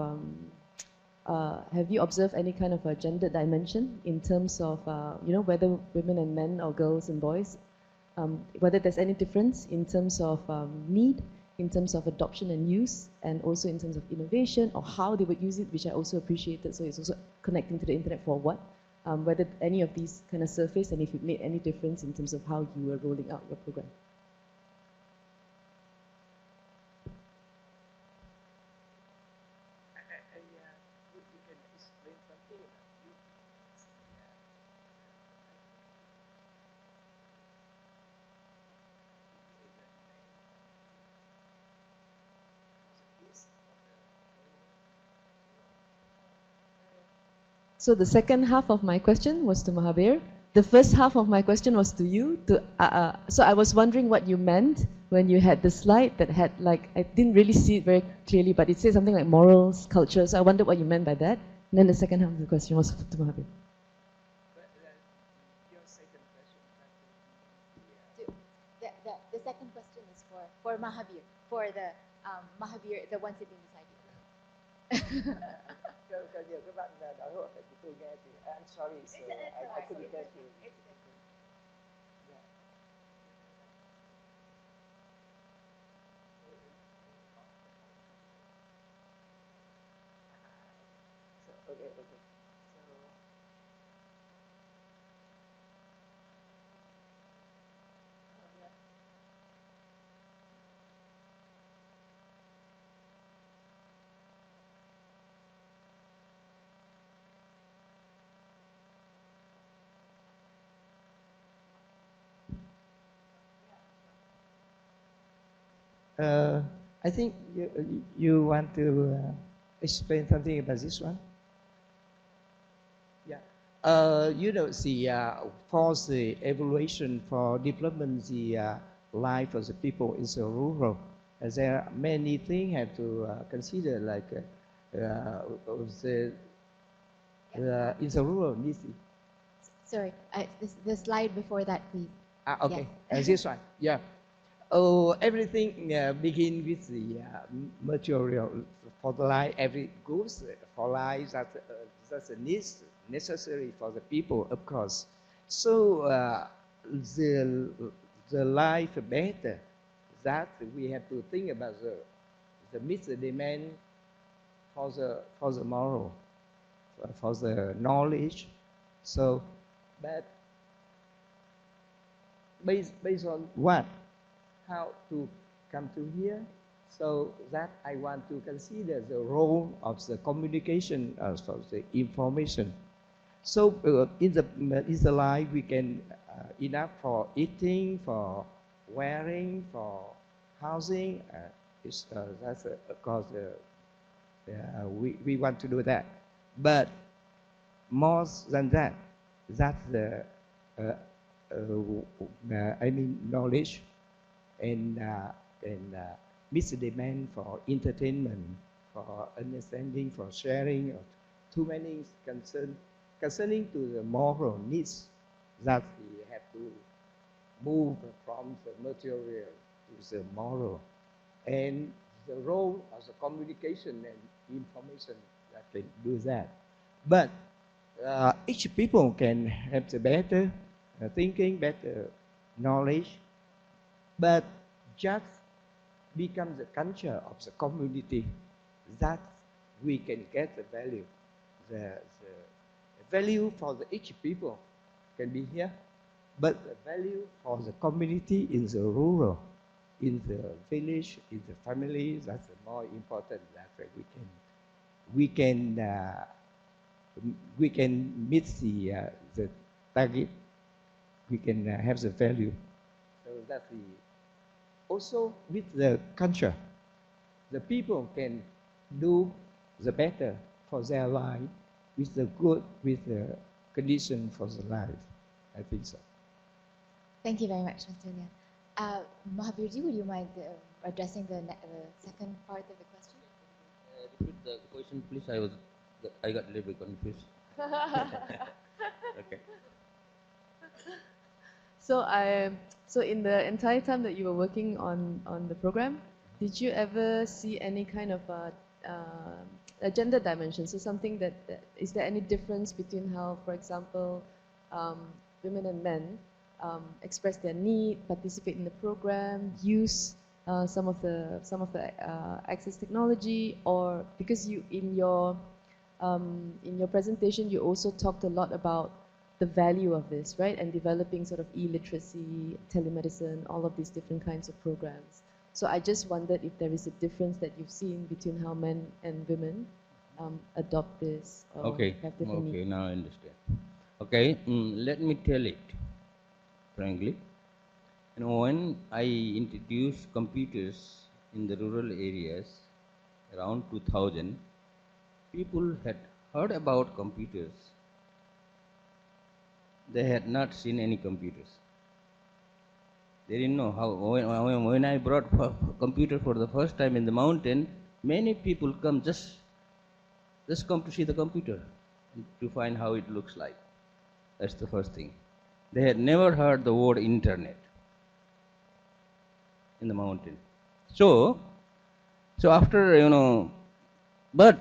have you observed any kind of a gender dimension in terms of, you know, whether women and men or girls and boys, whether there's any difference in terms of need, in terms of adoption and use, and also in terms of innovation, or how they would use it, which I also appreciated. So it's also connecting to the internet for what? Whether any of these kind of surface, and if it made any difference in terms of how you were rolling out your program. So the second half of my question was to Mahabir. The first half of my question was to you. So I was wondering what you meant when you had the slide that had, like, I didn't really see it very clearly, but it said something like morals, culture. So I wondered what you meant by that. And then the second half of the question was to Mahabir. The second question is for Mahabir, for the Mahabir, the one sitting beside you. Nhiều các bạn nói hộ tại tôi nghe thì I'm sorry, so I couldn't get you. Okay. I think you want to explain something about this one. Yeah. You know, for the evaluation for development, the life of the people in the rural, there are many things have to consider, like in the rural. Sorry, the slide before that, please. Okay, Yeah. this one. Yeah. Oh, everything begin with the material for the life. Every goods for life that's a needs necessary for the people, of course. So the the life better. That we have to think about the meet the demand for the moral, for the knowledge. So, but based on what? How to come to here? So that I want to consider the role of the communication of the information. So in the life we can enough for eating, for wearing, for housing. That's of course we want to do that. But more than that, that's the I mean knowledge and meets the demand for entertainment, for understanding, for sharing, or too many concerning to the moral needs that we have to move from the material to the moral, and the role of the communication and information that can do that. But each people can have the better thinking, better knowledge, but just become the culture of the community that we can get the value. The value for the each people can be here, but the value for the community in the rural, in the village, in the family, that's more important. That we can meet the target. We can have the value. So that's the also with the culture, the people can do the better for their life, with the good, with the condition for the life. I think so. Thank you very much, Mr. Lian. Mahabirji, would you mind addressing the second part of the question? Repeat the question, please. I got a little bit confused. Okay. So in the entire time that you were working on the program, did you ever see any kind of a gender dimension? So something that is there any difference between how, for example, women and men express their need, participate in the program, use some of the access technology, or because you in your presentation you also talked a lot about the value of this, right? And developing sort of e-literacy, telemedicine, all of these different kinds of programs. So I just wondered if there is a difference that you've seen between how men and women adopt this or have different needs. Okay, now I understand. Okay, let me tell it frankly. You know, when I introduced computers in the rural areas around 2000, people had heard about computers. They had not seen any computers. They didn't know how. When I brought computer for the first time in the mountain, many people come just come to see the computer, to find how it looks like. That's the first thing. They had never heard the word internet in the mountain. So after but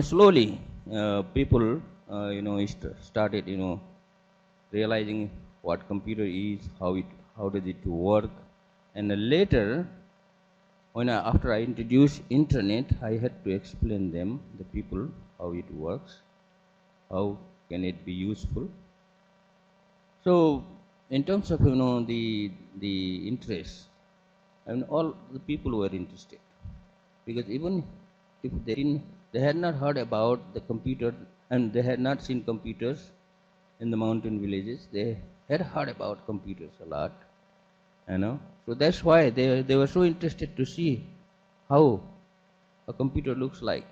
slowly people started realizing what computer is, how does it work, and later after I introduced internet, I had to explain them, the people, how it works, how can it be useful. So in terms of the interest, all the people were interested, because even if they had not heard about the computer and they had not seen computers in the mountain villages, they had heard about computers a lot, So that's why they were so interested to see how a computer looks like.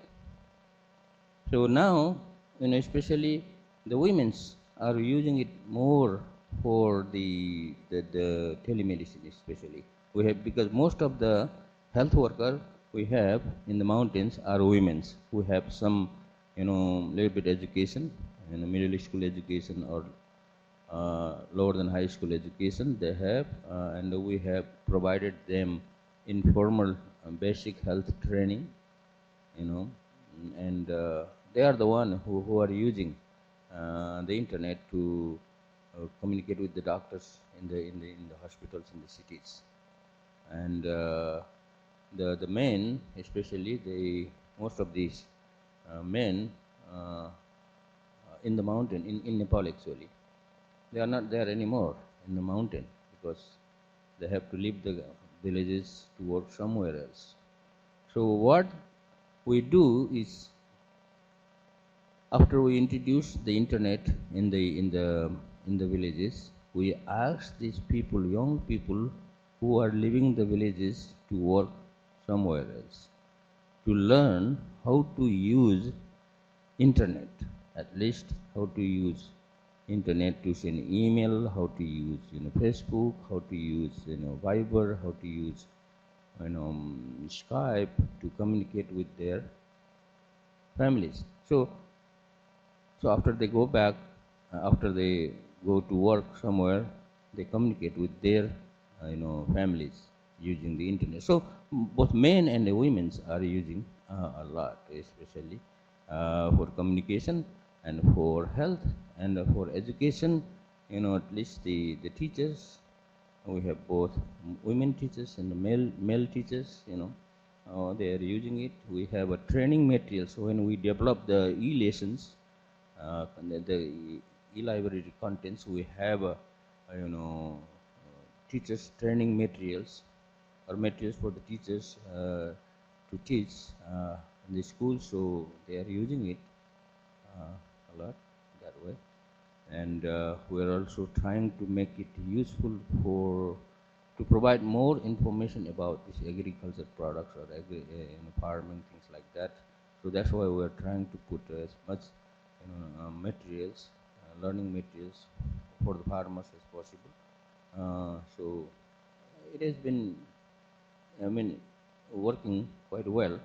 So now, especially the women's are using it more for the telemedicine, especially. We have, because most of the health workers we have in the mountains are women who have some little bit education, middle school education or lower than high school education they have, and we have provided them informal basic health training, and they are the one who are using the internet to communicate with the doctors in the hospitals in the cities. And the men, especially most of these men in the mountain, in Nepal actually, they are not there anymore in the mountain because they have to leave the villages to work somewhere else. So what we do is, after we introduce the internet in the villages, we ask these people, young people who are living the villages, to work somewhere else, to learn how to use internet, at least how to use internet to send email, how to use Facebook, how to use Viber, how to use Skype to communicate with their families. So after they go back, after they go to work somewhere, they communicate with their families using the internet. So both men and the women are using a lot, especially for communication and for health and for education. At least the teachers, we have both women teachers and male teachers. They are using it. We have a training materials. So when we develop the e-lessons, the e-library contents, we have teachers training materials, or materials for the teachers to teach in the school. So they are using it a lot that way. And we are also trying to make it useful to provide more information about these agriculture products or farming, things like that. So that's why we are trying to put as much materials, learning materials for the farmers as possible. So it has been, working quite well.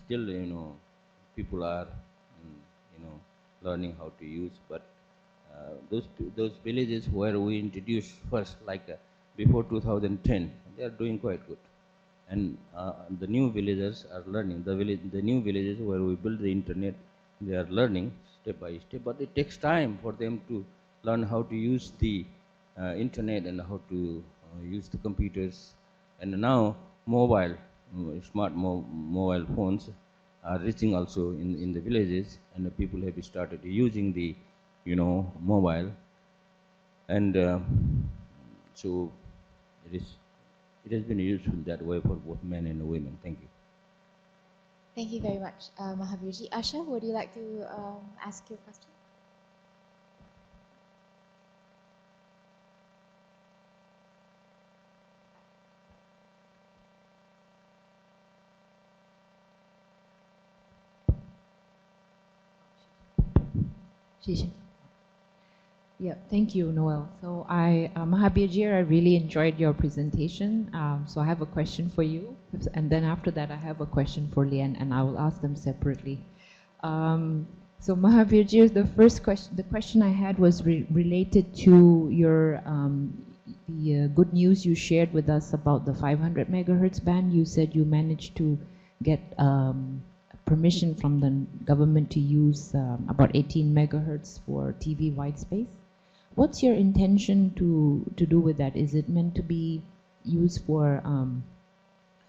Still, people are, learning how to use, but those villages where we introduced first, like before 2010, they are doing quite good. And the new villagers are learning. The new villages where we build the internet, they are learning step by step, but it takes time for them to learn how to use the internet and how to use the computers. And now mobile phones are reaching also in the villages, and the people have started using the mobile, and so it has been useful that way for both men and women. Thank you. Thank you very much, Mahabirji. Asha, would you like to ask your question? Yeah, thank you, Noelle. So Mahabirji, I really enjoyed your presentation. So I have a question for you, and then after that I have a question for Lian, and I will ask them separately. So Mahabirji, the question I had was related to your the good news you shared with us about the 500 megahertz band. You said you managed to get permission from the government to use about 18 megahertz for TV white space. What's your intention to do with that? Is it meant to be used for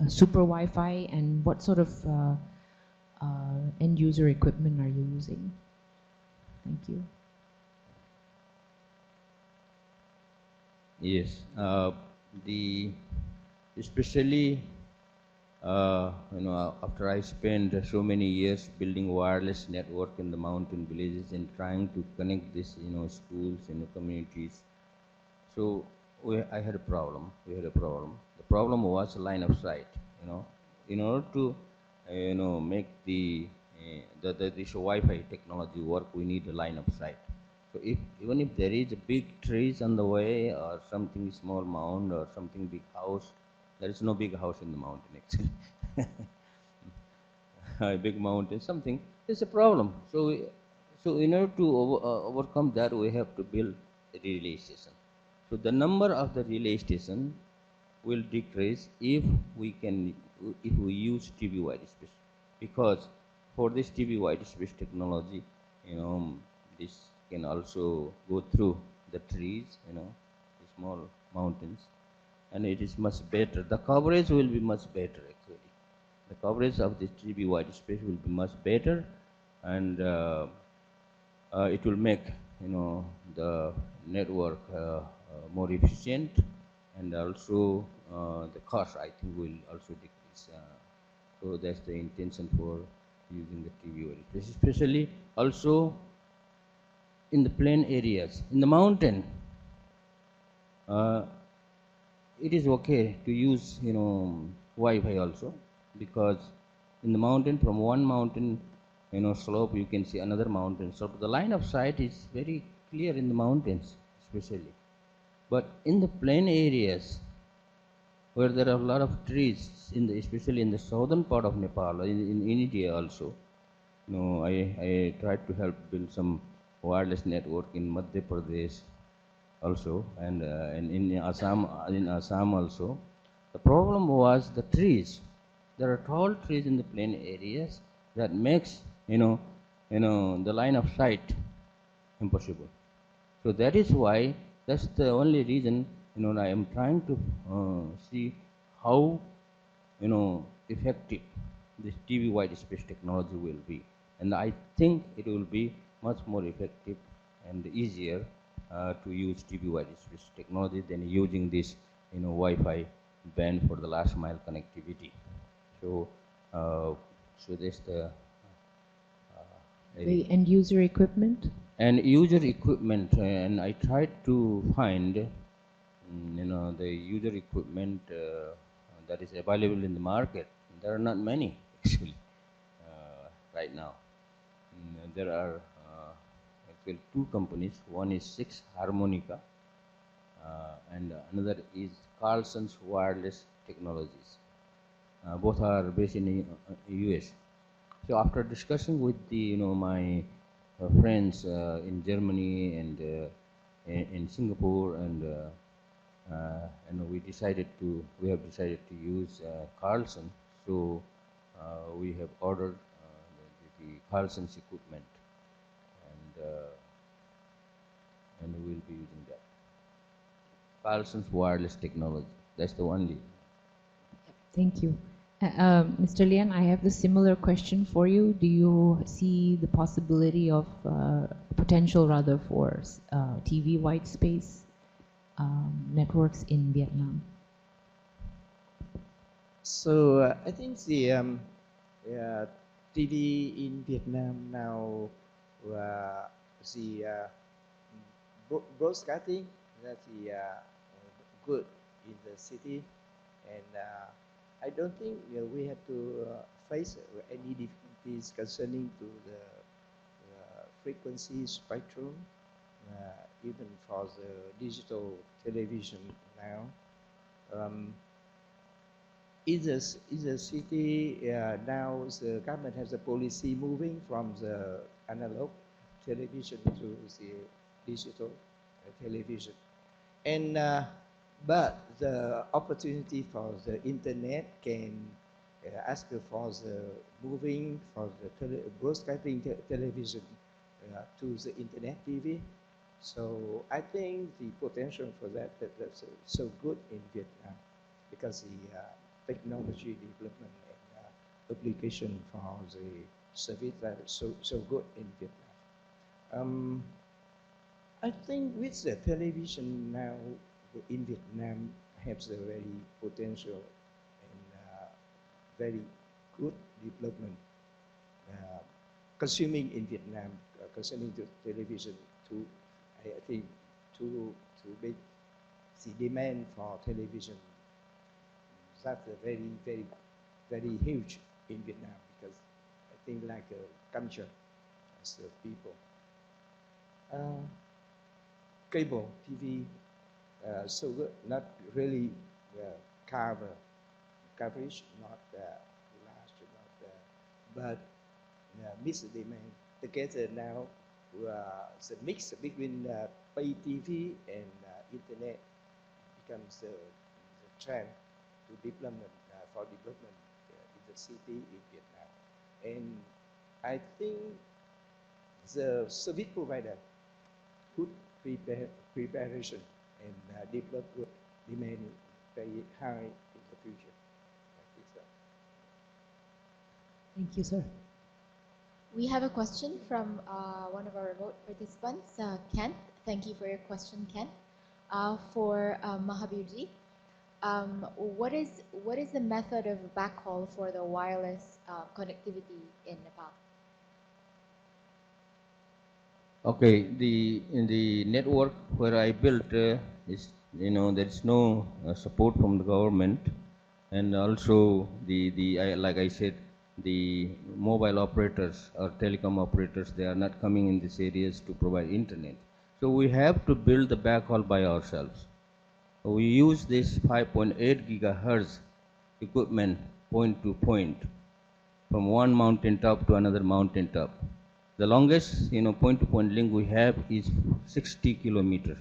super Wi-Fi, and what sort of end user equipment are you using? Thank you. Yes, especially after I spent so many years building wireless network in the mountain villages and trying to connect this, schools and communities. So I had a problem. We had a problem. The problem was line of sight. In order to, make this Wi-Fi technology work, we need a line of sight. So even if there is a big trees on the way, or something small mound, or something big house, there is no big house in the mountain actually. A big mountain, something, it's a problem. So So in order to overcome that, we have to build a relay station. So the number of the relay station will decrease if we use TV wide space, because for this TV wide space technology, this can also go through the trees, the small mountains, and it is much better. The coverage will be much better actually. The coverage of this TV wide space will be much better, and it will make the network more efficient, and also the cost, I think, will also decrease. So that's the intention for using the TV wide space, especially also in the plain areas. In the mountain, it is okay to use Wi-Fi also, because in the mountain, from one mountain slope, you can see another mountain. So the line of sight is very clear in the mountains especially. But in the plain areas where there are a lot of trees, especially in the southern part of Nepal, in India also, I tried to help build some wireless network in Madhya Pradesh also, and in Assam also. The problem was the trees. There are tall trees in the plain areas that makes the line of sight impossible. So that is why, that's the only reason I am trying to see how effective this TV wide space technology will be, and I think it will be much more effective and easier to use TV wide space technology than using this Wi-Fi band for the last mile connectivity. So that's the The end user equipment? And user equipment, and I tried to find the user equipment that is available in the market. There are not many actually right now. There are actually two companies. One is Six Harmonica, and another is Carlson's Wireless Technologies. Both are based in US. So after discussing with my friends in Germany and in Singapore, and we have decided to use Carlson. So we have ordered the Carlson's equipment, and we will be using that. Carlson's wireless technology. That's the only. Thank you. Mr. Lian, I have the similar question for you. Do you see the possibility of potential rather for TV white space networks in Vietnam? So I think the TV in Vietnam now, the broadcasting that the good in the city, and I don't think we have to face any difficulties concerning to the frequency spectrum, even for the digital television now. In the city now, the government has a policy moving from the analog television to the digital television, and but the opportunity for the internet can ask for the moving for the broadcasting television to the internet TV. So I think the potential for that's so good in Vietnam, because the technology development and application for the service that is so good in Vietnam. I think with the television now in Vietnam has a very potential and very good development consuming in Vietnam concerning the television to, I think, to make the demand for television that's a very huge in Vietnam, because I think like a culture as the people. Cable TV, so good, not really coverage, not large, not but meets the demand. Together now, the mix between pay TV and internet becomes the trend to development for development in the city in Vietnam. And I think the service provider good preparation and develop will remain very high in the future. Thank you, sir. We have a question from one of our remote participants, Kent. Thank you for your question, Kent. For Mahabirji, what is the method of backhaul for the wireless connectivity in Nepal? Okay, in the network where I built is there is no support from the government, and also like I said, the mobile operators or telecom operators, they are not coming in these areas to provide internet. So we have to build the backhaul by ourselves. We use this 5.8 gigahertz equipment point to point from one mountain top to another mountain top. The longest point-to-point link we have is 60 kilometers,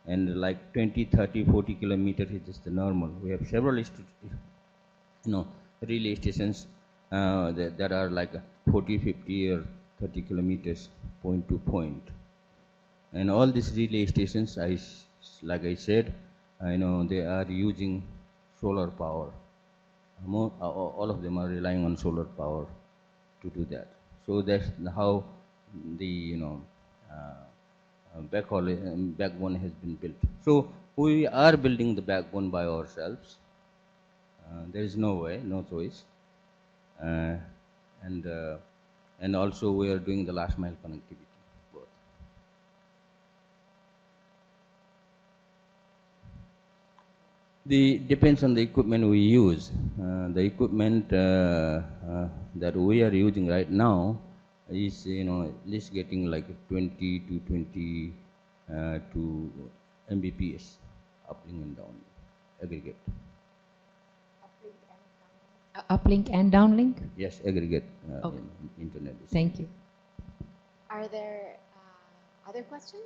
and like 20, 30, 40 kilometers is just the normal. We have several relay stations that are like 40, 50 or 30 kilometers point to point. And all these relay stations, like I said, they are using solar power. All of them are relying on solar power to do that. So that's how the backbone has been built. So we are building the backbone by ourselves. There is no way, no choice, and also we are doing the last mile connectivity. Both. Depends on the equipment we use. The equipment that we are using right now is at least getting like 20 to 22 Mbps uplink and downlink aggregate. Uplink and downlink? Yes, aggregate Okay. internet. Thank you. Are there other questions?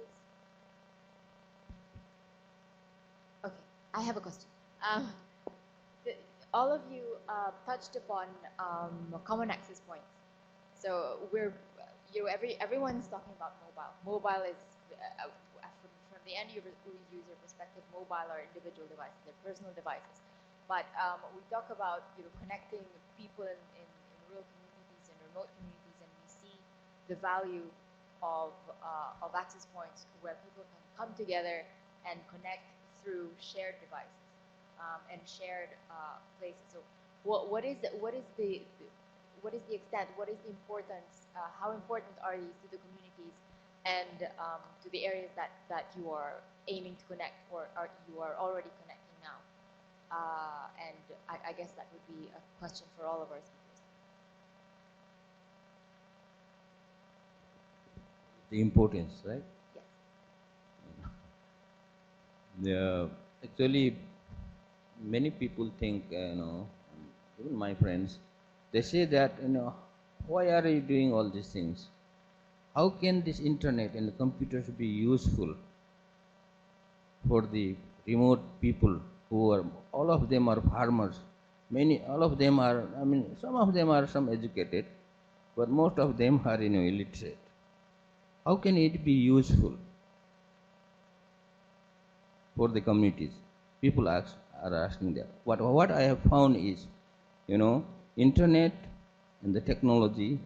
Okay, I have a question. All of you touched upon common access points. So everyone's talking about mobile. Mobile is from the end user perspective, mobile are individual devices, they're personal devices. But we talk about connecting people in rural communities and remote communities, and we see the value of access points where people can come together and connect through shared devices and shared places. So what is the extent? What is the importance? How important are these to the communities and to the areas that you are aiming to connect, or you are already connecting now? And I guess that would be a question for all of our speakers. The importance, right? Yes. Yeah. Actually, many people think, even my friends, they say that, why are you doing all these things? How can this internet and the computers be useful for the remote people who are, all of them are farmers. All of them are, some of them are educated, but most of them are, illiterate. How can it be useful for the communities? People are asking that. What I have found is, internet and the technology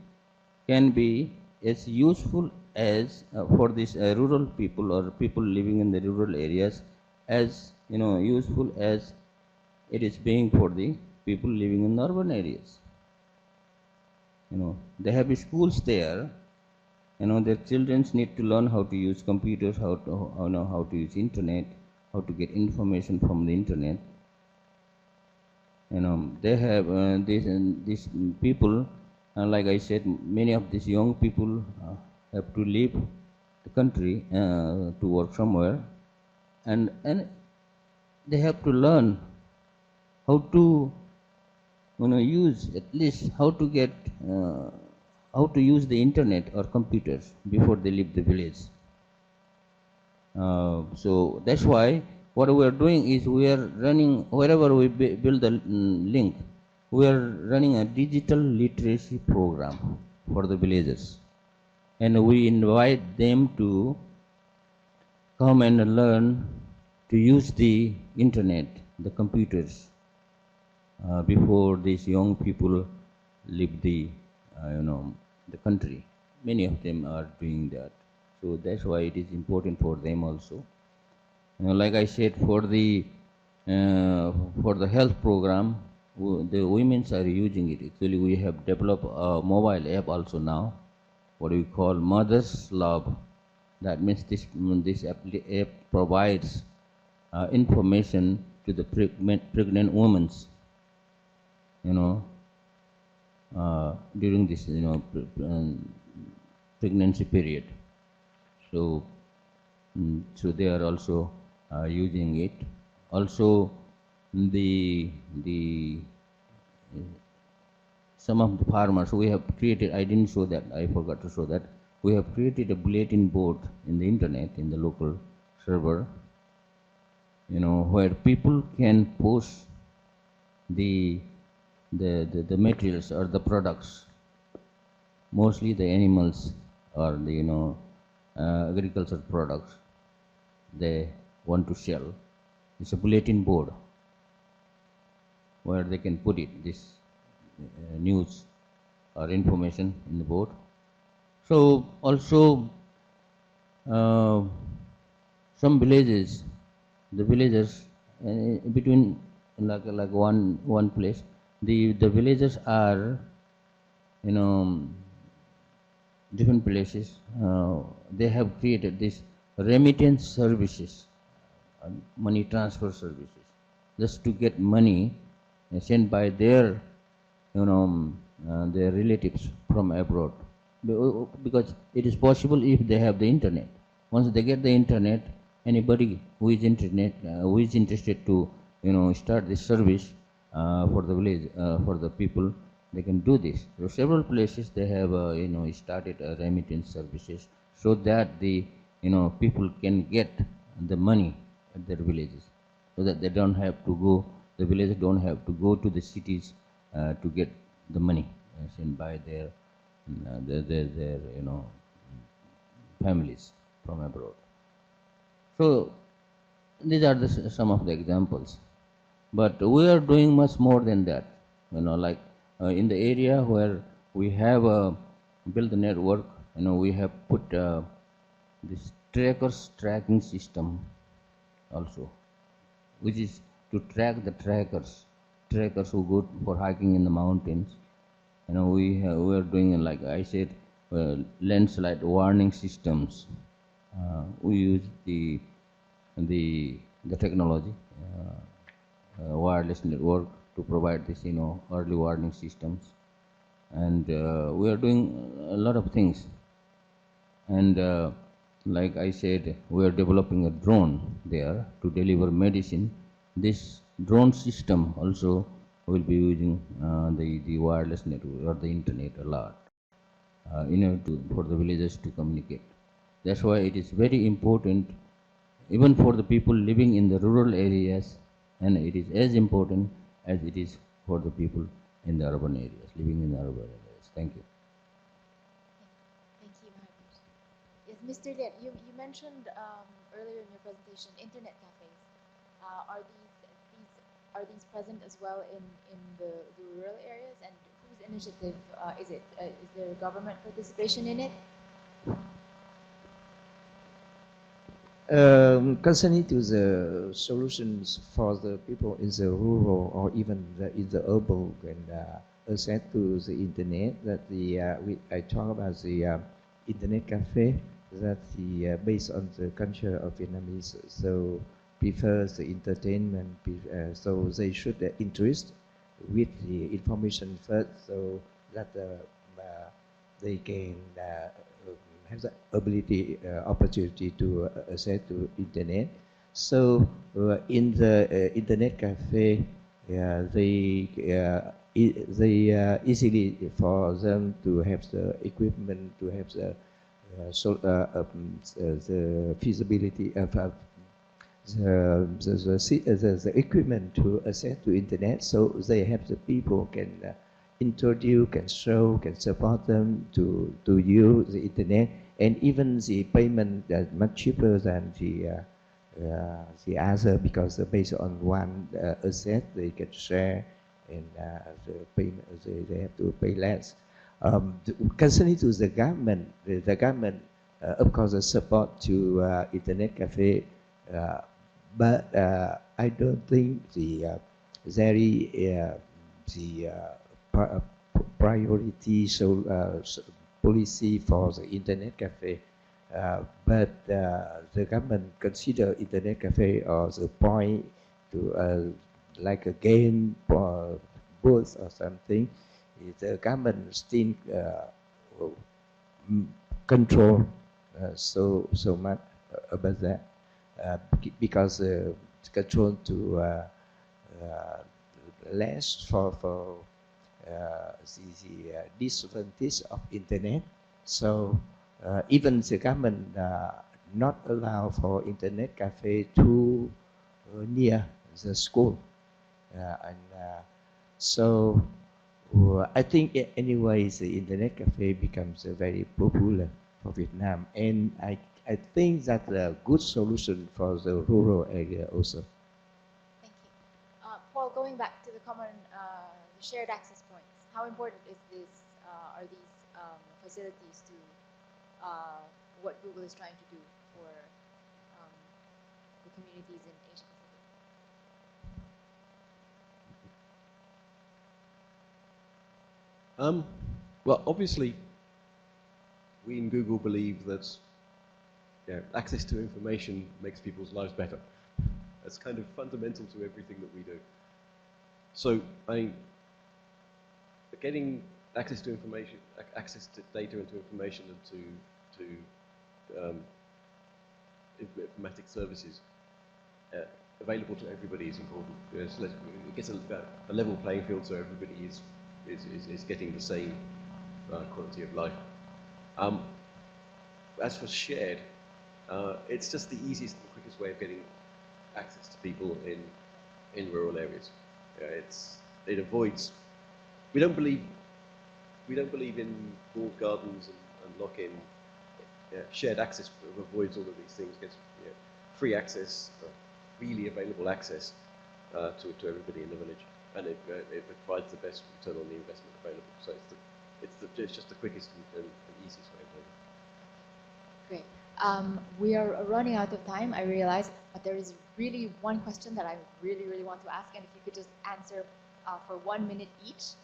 can be as useful as for these rural people or people living in the rural areas, as useful as it is being for the people living in urban areas. They have schools there. Their children need to learn how to use computers, how to use internet, how to get information from the internet. They have these people, like I said, many of these young people have to leave the country to work somewhere, and they have to learn how to use, at least how to get how to use the internet or computers before they leave the village. So that's why what we are doing is we are running, wherever we build the link, we are running a digital literacy program for the villagers. And we invite them to come and learn to use the internet, the computers, before these young people leave the, the country. Many of them are doing that. So that's why it is important for them also. Like I said, for the health program, the women are using it. Actually, we have developed a mobile app also now, what we call Mother's Love. That means this app provides information to the pregnant women, during this, pregnancy period. So they are also using it. Also, some of the farmers, we have created, I didn't show that, I forgot to show that, we have created a bulletin board in the internet, in the local server, where people can post the materials or the products, mostly the animals or the agricultural products they want to sell. It's a bulletin board where they can put it, this news or information in the board. So also some villages, the villagers between like one place, the villagers are different places. They have created this remittance services, money transfer services, just to get money sent by their their relatives from abroad, because it is possible if they have the internet. Once they get the internet, anybody who is interested to start this service for the village, for the people, they can do this. So several places they have started remittance services, so that the people can get the money at their villages, so that they don't have to go, the villagers don't have to go to the cities to get the money sent by their families from abroad. So these are some of the examples, but we are doing much more than that. Like in the area where we have built the network, we have put this tracking system also, which is to track the trackers who go for hiking in the mountains. We are doing, like I said, landslide warning systems. We use the technology, wireless network, to provide this early warning systems, and we are doing a lot of things. And like I said, we are developing a drone there to deliver medicine. This drone system also will be using the wireless network or the internet a lot, for the villagers to communicate. That's why it is very important, even for the people living in the rural areas, and it is as important as it is for the people in the urban areas, living in the urban areas. Thank you. Thank you, Mahavir. Yes, Mr. Lian, you mentioned earlier in your presentation internet cafes. Are these present as well in the rural areas, and whose initiative is it? Is there government participation in it? Concerning to the solutions for the people in the rural or even in the urban and access to the internet, that I talk about the internet cafe, that based on the culture of Vietnamese, so prefers the entertainment, so they should interest with the information first, so that they can have the ability, opportunity to access to internet. So in the internet cafe, they easily for them to have the equipment, to have the feasibility of the equipment to access to internet, so they have the people can introduce, can show, can support them to use the internet, and even the payment is much cheaper than the other, because based on one asset they can share, and the payment they have to pay less. Concerning to the government, the government of course support to internet cafe, but I don't think the priority policy for the internet cafe. But the government consider internet cafe as a point to like a game booth or something. The government still control so much about that, because control to less for the disadvantage of internet. So even the government not allow for internet cafe too near the school, so I think anyway the internet cafe becomes very popular for Vietnam, and I think that's a good solution for the rural area also. Thank you. Paul, going back to the common shared access points, how important is this? Are these facilities to what Google is trying to do for the communities in Asia Pacific? Well, obviously, we in Google believe that access to information makes people's lives better. That's kind of fundamental to everything that we do. So, I mean, getting access to information, access to data and to information, and to informatic services available to everybody is important. It gets a level playing field, so everybody is getting the same quality of life. As for shared, it's just the easiest and quickest way of getting access to people in rural areas. It avoids. We don't believe in walled gardens and lock-in. Shared access avoids all of these things. Gets free access, freely available access to everybody in the village, and it provides the best return on the investment available. So it's just the quickest and easiest way of doing it. Great. We are running out of time, I realize, but there is really one question that I really, really want to ask, and if you could just answer for 1 minute each.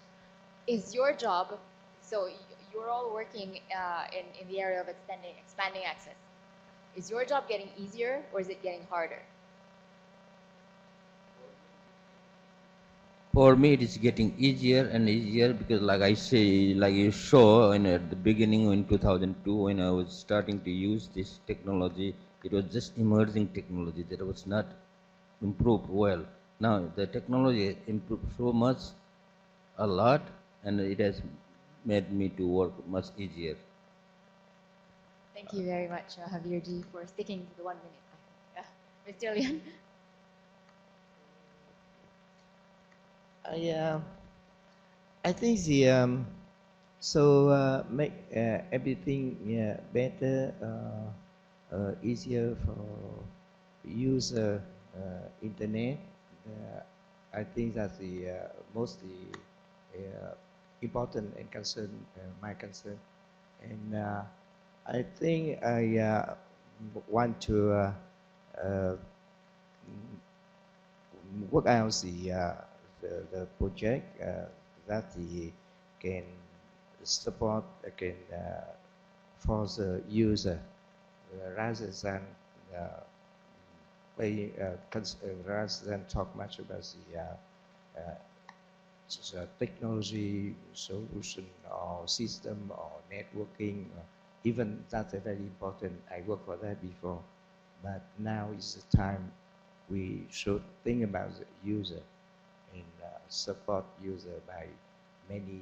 Is your job, so you're all working in the area of expanding access. Is your job getting easier or is it getting harder? For me, it is getting easier and easier because, like I say, like you saw at the beginning in 2002, when I was starting to use this technology, it was just emerging technology that was not improved well. Now the technology has improved so much, a lot, and it has made me to work much easier. Thank you very much, Javier G, for sticking to the 1 minute. Mr. Lian? I think make everything better, easier for user internet. I think that's the mostly important and my concern. And I think I want to work out the project that can support again for the user rather than rather than talk much about the technology solution or system or networking. Even that's very important. I worked for that before, but now is the time we should think about the user and support user by many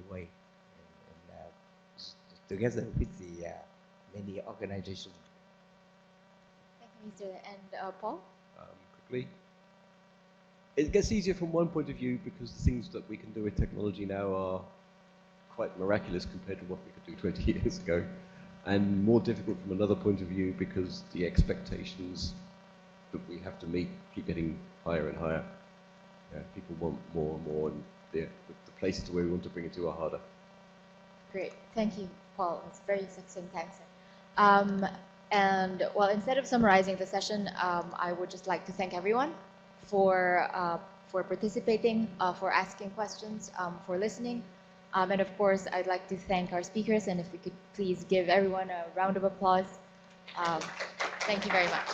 ways, and together with the many organizations. Thank you, Mr. And Paul? Quickly. It gets easier from one point of view because the things that we can do with technology now are quite miraculous compared to what we could do 20 years ago, and more difficult from another point of view because the expectations that we have to meet keep getting higher and higher. People want more and more, and the places where we want to bring it to are harder. Great. Thank you, Paul. It's very succinct answer. And well, instead of summarizing the session, I would just like to thank everyone for participating, for asking questions, for listening. And of course, I'd like to thank our speakers, and if we could please give everyone a round of applause. Thank you very much.